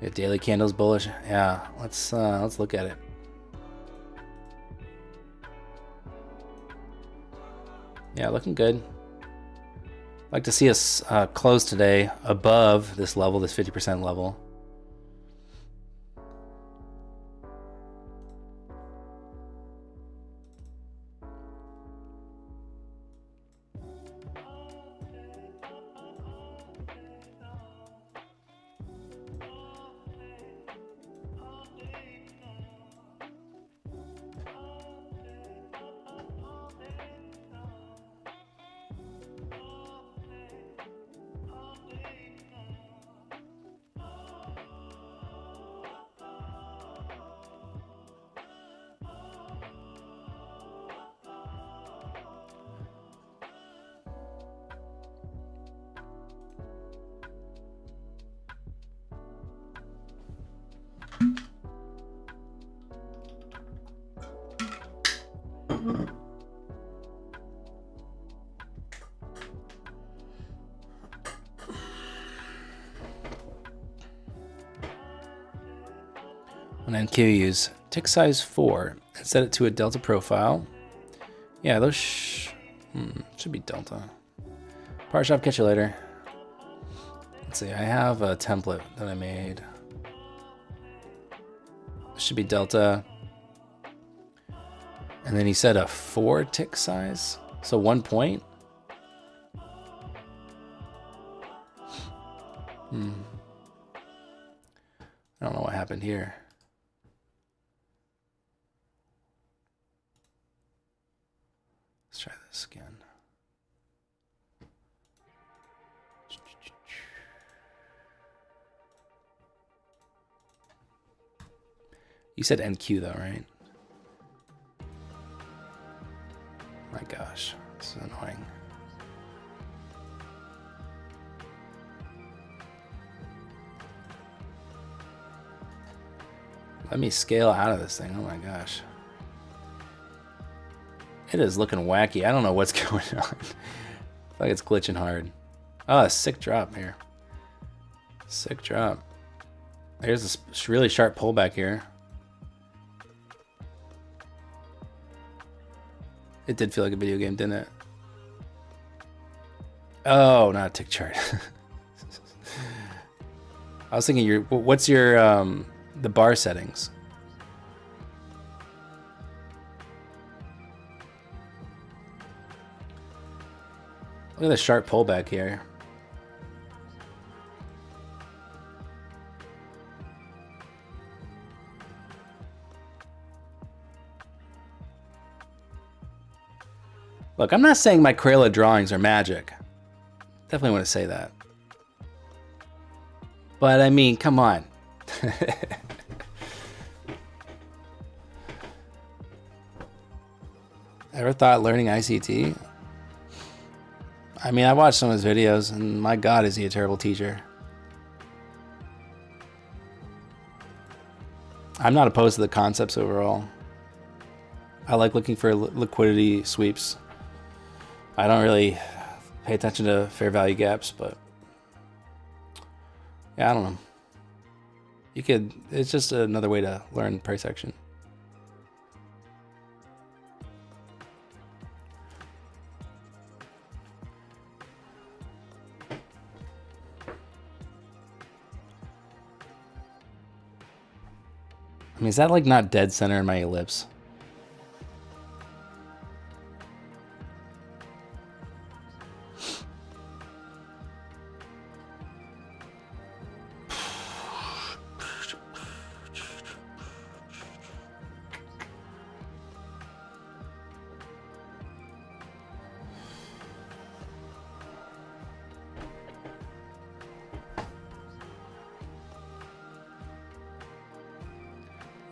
Speaker 1: Yeah, daily candles bullish. Yeah, let's look at it. Yeah, looking good. I'd like to see us close today above this level, this 50% level. On NQ, use tick size 4 and set it to a delta profile. Yeah, those should be delta. Power shop, catch you later. Let's see, I have a template that I made. This should be delta. And then he said a 4 tick size, so 1 point. I don't know what happened here. Let's try this again. You said NQ though, right? My gosh, this is annoying. Let me scale out of this thing. Oh my gosh. It is looking wacky. I don't know what's going on. I feel like it's glitching hard. Oh, a sick drop here. Sick drop. There's this really sharp pullback here. It did feel like a video game, didn't it? Oh, not a tick chart. I was thinking, what's your the bar settings? Look at the sharp pullback here. Look, I'm not saying my Crayola drawings are magic. Definitely want to say that. But I mean, come on. Ever thought learning ICT? I mean, I watched some of his videos, and my God, is he a terrible teacher. I'm not opposed to the concepts overall. I like looking for liquidity sweeps. I don't really pay attention to fair value gaps, but yeah, I don't know. You could, it's just another way to learn price action. I mean, is that like not dead center in my ellipse?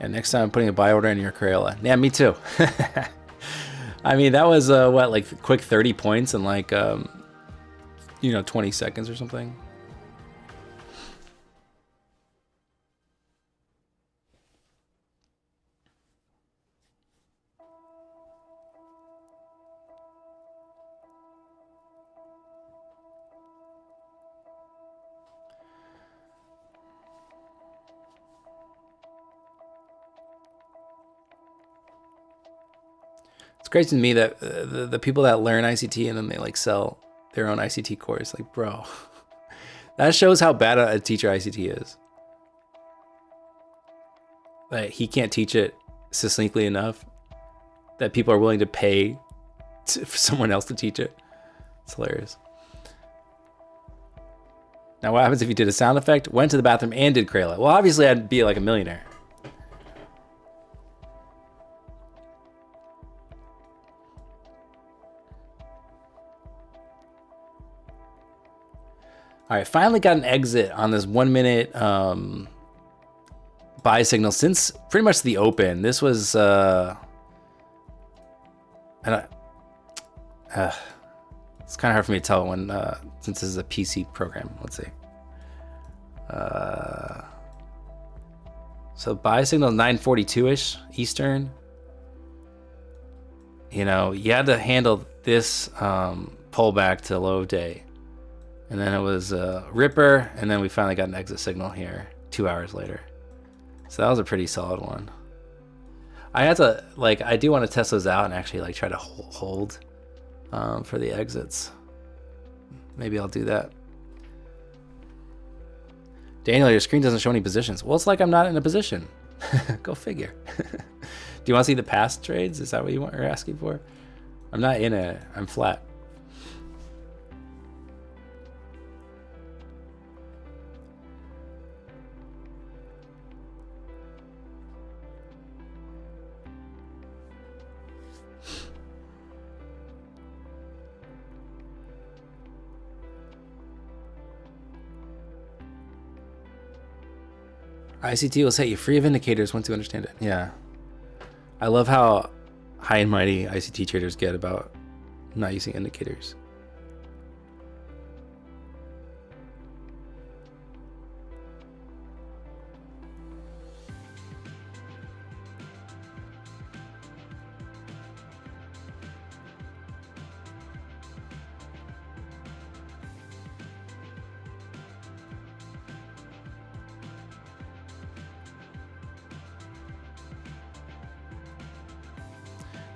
Speaker 1: And next time I'm putting a buy order in your Crayola. Yeah, me too. I mean, that was what, like quick 30 points in like 20 seconds or something. It's crazy to me that the people that learn ICT and then they like sell their own ICT course, like, bro, that shows how bad a teacher ICT is. Like, he can't teach it succinctly enough that people are willing to pay for someone else to teach it. It's hilarious. Now, what happens if you did a sound effect, went to the bathroom, and did Crayola? Well, obviously, I'd be like a millionaire. All right, finally got an exit on this 1 minute buy signal since pretty much the open. This was, it's kind of hard for me to tell when, since this is a PC program. Let's see. So buy signal 9:42-ish Eastern. You know, you had to handle this pullback to low day. And then it was a ripper, and then we finally got an exit signal here 2 hours later. So that was a pretty solid one. I had to, like, I do want to test those out and actually like try to hold for the exits. Maybe I'll do that. Daniel, your screen doesn't show any positions. Well, it's like I'm not in a position. Go figure. Do you want to see the past trades? Is that what you're asking for? I'm not in it. I'm flat. ICT will set you free of indicators once you understand it. Yeah. I love how high and mighty ICT traders get about not using indicators.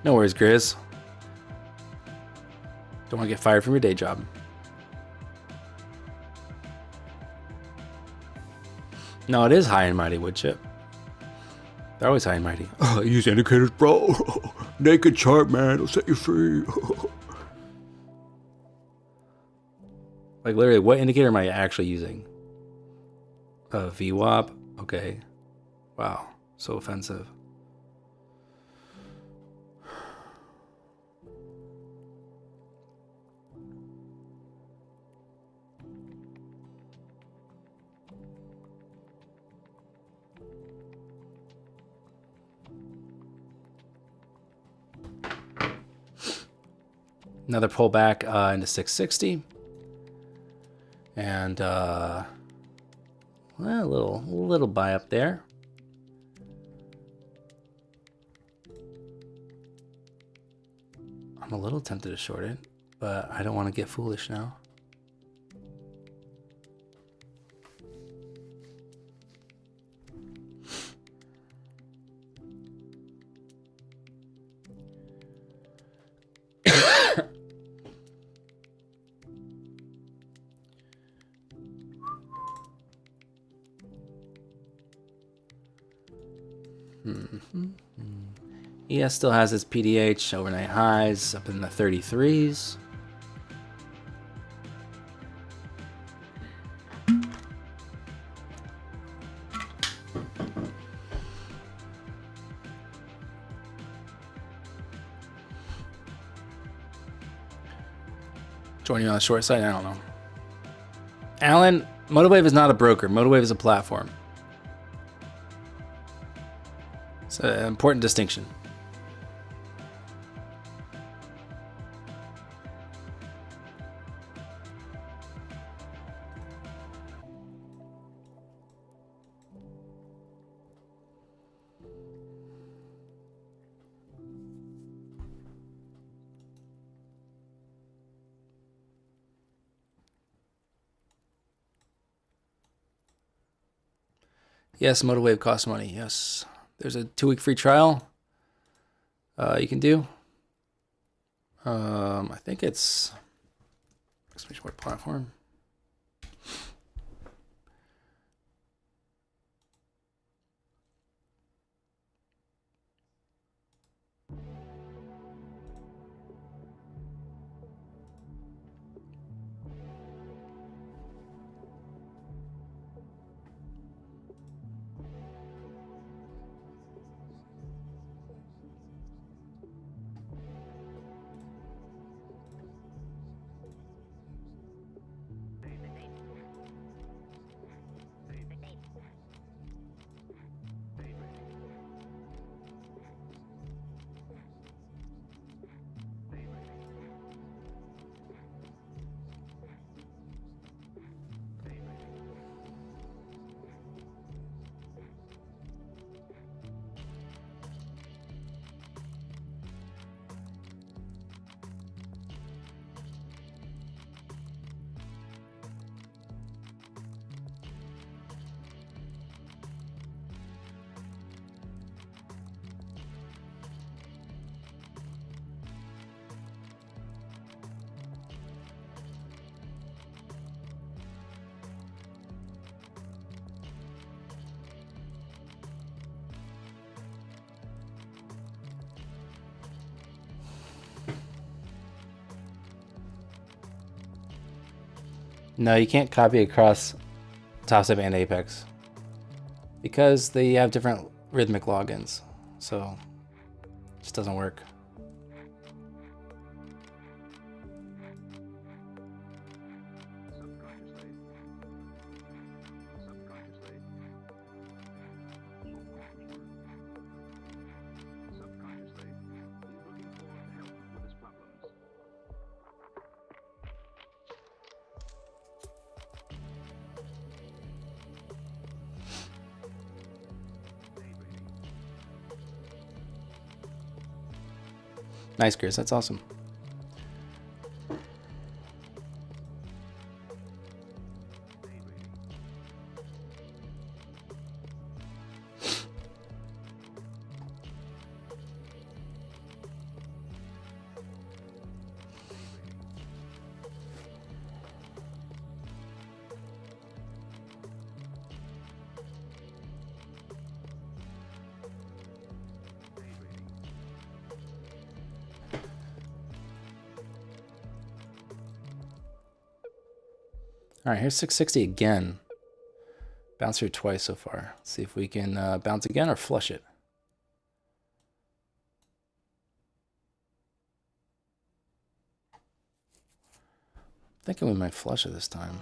Speaker 1: No worries, Grizz. Don't want to get fired from your day job. No, it is high and mighty wood chip. They're always high and mighty. Oh, use indicators, bro. Naked chart, man. It'll set you free. Like, literally, what indicator am I actually using? VWAP? Okay. Wow. So offensive. Another pullback into 660. And well, a little buy up there. I'm a little tempted to short it, but I don't want to get foolish now. ES still has its PDH overnight highs up in the 33s. Joining you on the short side, I don't know. Alan, Motowave is not a broker. Motowave is a platform. It's an important distinction. Yes, Motowave costs money. Yes. There's a 2-week free trial you can do. I think it's what platform? No, you can't copy across Topstep and Apex because they have different rhythmic logins, so it just doesn't work. Nice, Chris. That's awesome. All right, here's 660 again. Bounce here twice so far. Let's see if we can bounce again or flush it. Thinking we might flush it this time.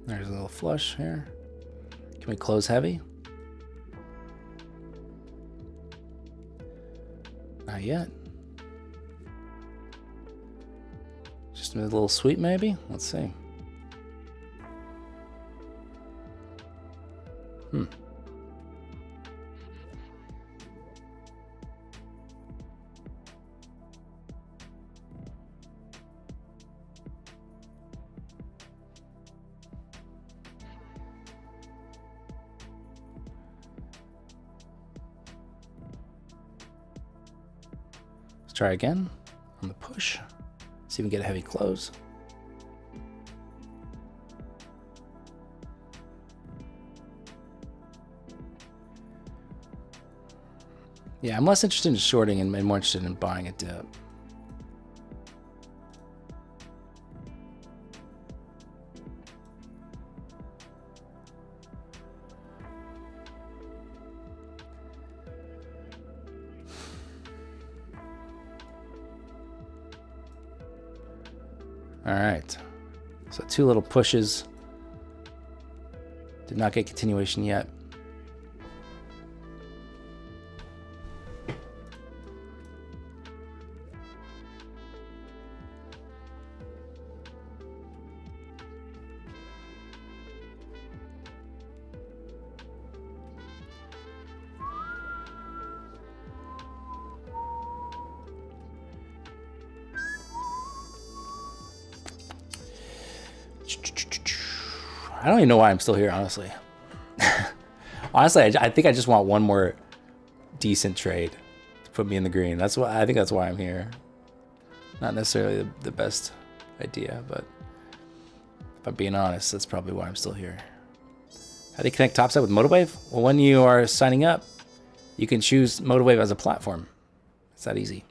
Speaker 1: There's a little flush here. Can we close heavy? Not yet. Just a little sweep maybe? Let's see. Let's try again on the push. See if we can get a heavy close. Yeah, I'm less interested in shorting and more interested in buying a dip. All right, so 2 little pushes. Did not get continuation yet. I don't even know why I'm still here, honestly. Honestly, I think I just want one more decent trade to put me in the green. That's why I think that's why I'm here. Not necessarily the best idea, but if I'm being honest, that's probably why I'm still here. How do you connect Topstep with Motivwave? Well, when you are signing up, you can choose Motivwave as a platform. It's that easy.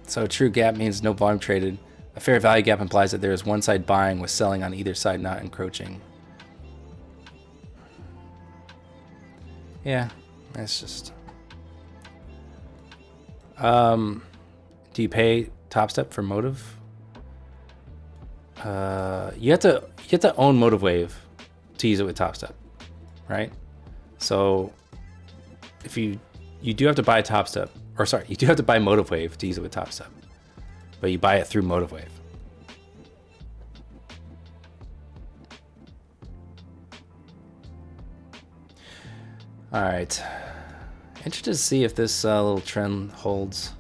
Speaker 1: So a true gap means no volume traded. A fair value gap implies that there is one side buying with selling on either side not encroaching. Yeah, that's just... do you pay Topstep for Motive? You have to own Motivwave to use it with Topstep, right? So if you do have to buy Topstep, or sorry, you do have to buy Motivwave to use it with Topstep, but you buy it through Motivwave. All right, interested to see if this little trend holds.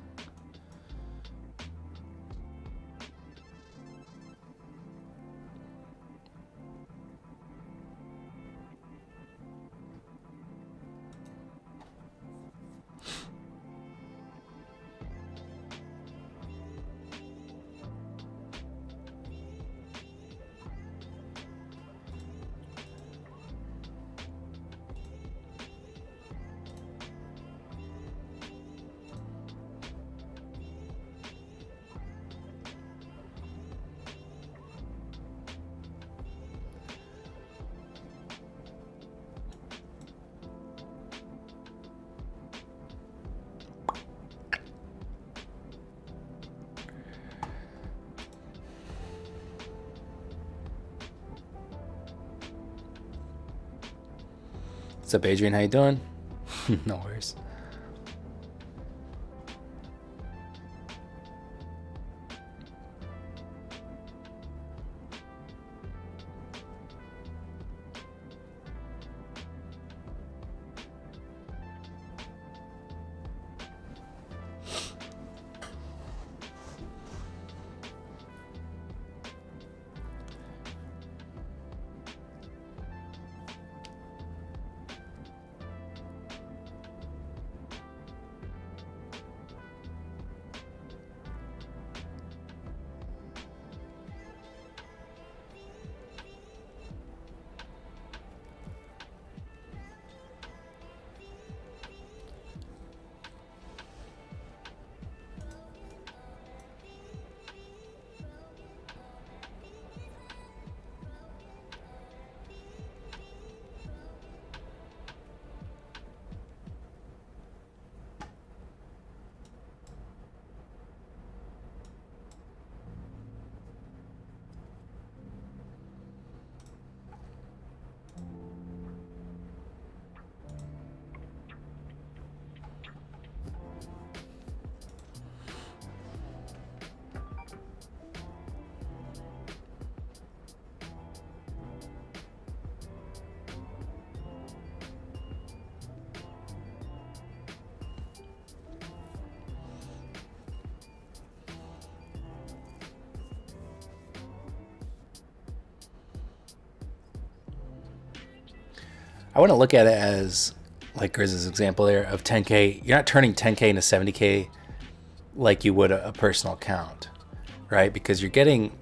Speaker 1: What's up, Adrian? How you doing? No worries. I want to look at it as like Grizz's example there of 10K. You're not turning 10K into 70K like you would a personal account, right? Because you're getting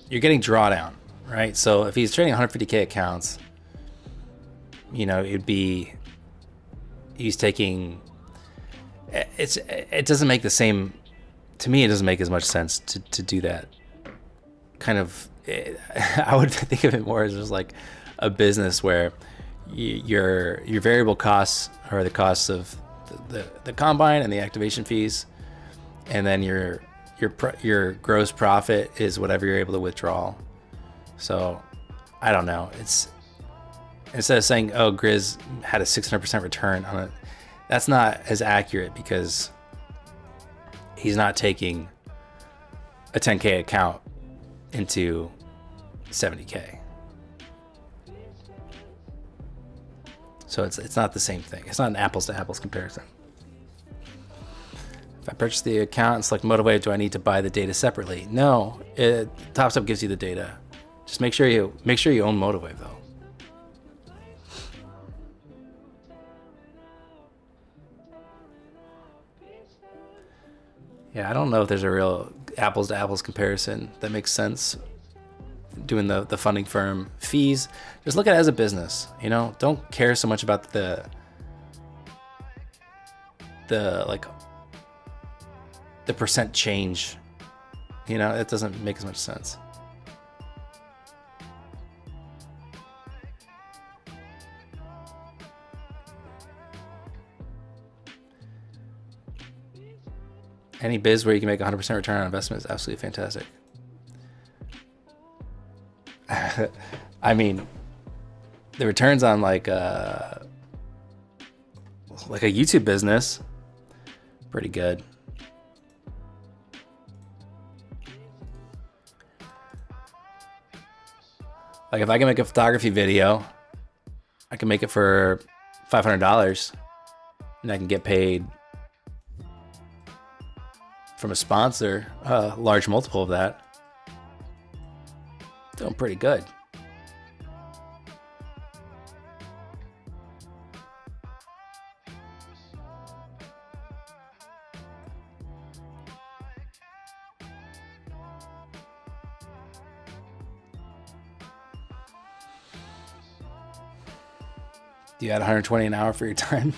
Speaker 1: drawdown, right? So if he's trading 150K accounts, you know, he's taking, it doesn't make the same, to me, it doesn't make as much sense to do that. Kind of, I would think of it more as just like a business where your variable costs are the costs of the combine and the activation fees, and then your gross profit is whatever you're able to withdraw. So I don't know. It's, instead of saying, oh, Grizz had a 600% return on it, that's not as accurate because he's not taking a 10K account into 70K. So it's not the same thing. It's not an apples to apples comparison. If I purchase the account and select Motivate, do I need to buy the data separately? No, Topstep gives you the data. Just make sure you own Motivate though. Yeah, I don't know if there's a real apples to apples comparison that makes sense. Doing the funding firm fees, just look at it as a business. You know, don't care so much about the like the percent change. You know, it doesn't make as much sense. Any biz where you can make 100% return on investment is absolutely fantastic. I mean, the returns on like a YouTube business, pretty good. Like if I can make a photography video, I can make it for $500 and I can get paid from a sponsor, a large multiple of that. Doing pretty good. Do you add 120 an hour for your time?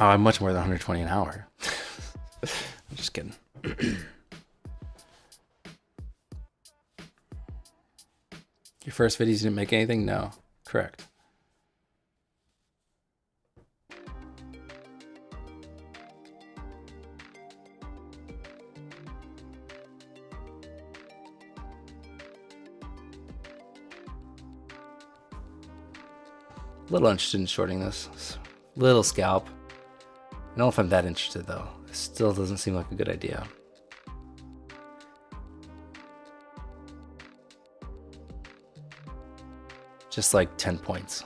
Speaker 1: Oh, I'm much more than 120 an hour. I'm just kidding. Your first videos didn't make anything? No, correct. A little interested in shorting this. Little scalp. I don't know if I'm that interested though. It still doesn't seem like a good idea. Just like 10 points.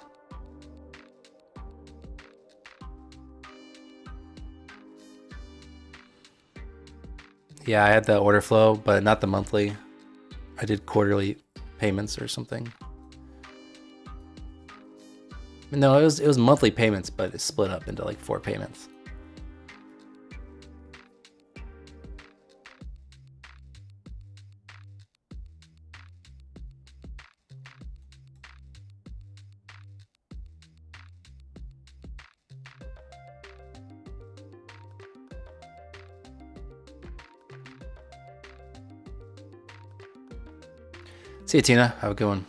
Speaker 1: Yeah, I had the order flow, but not the monthly. I did quarterly payments or something. No, it was monthly payments, but it's split up into like 4 payments. See you, Tina. Have a good one.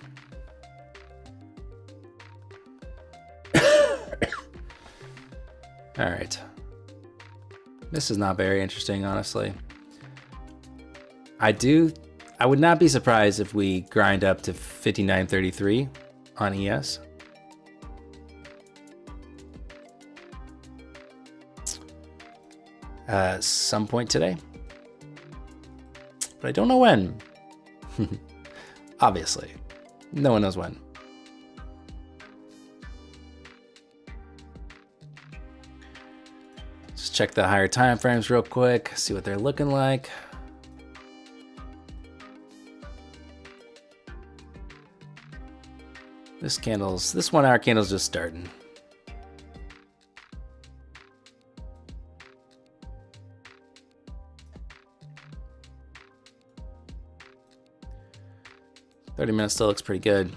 Speaker 1: All right. This is not very interesting, honestly. I would not be surprised if we grind up to 59.33 on ES. Some point today. But I don't know when. Obviously. No one knows when. Just check the higher time frames real quick, see what they're looking like. This 1 hour candle's just starting. $30 still looks pretty good.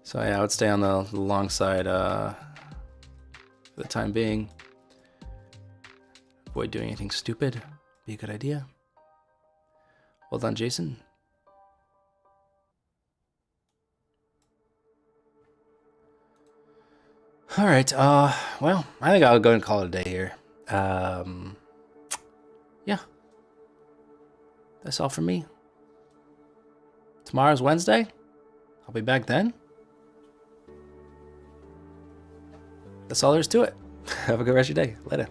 Speaker 1: So yeah, I would stay on the long side for the time being. Avoid doing anything stupid. Be a good idea. Well done, Jason. All right. Well, I think I'll go and call it a day here. Yeah. That's all for me. Tomorrow's Wednesday. I'll be back then. That's all there is to it. Have a good rest of your day. Later.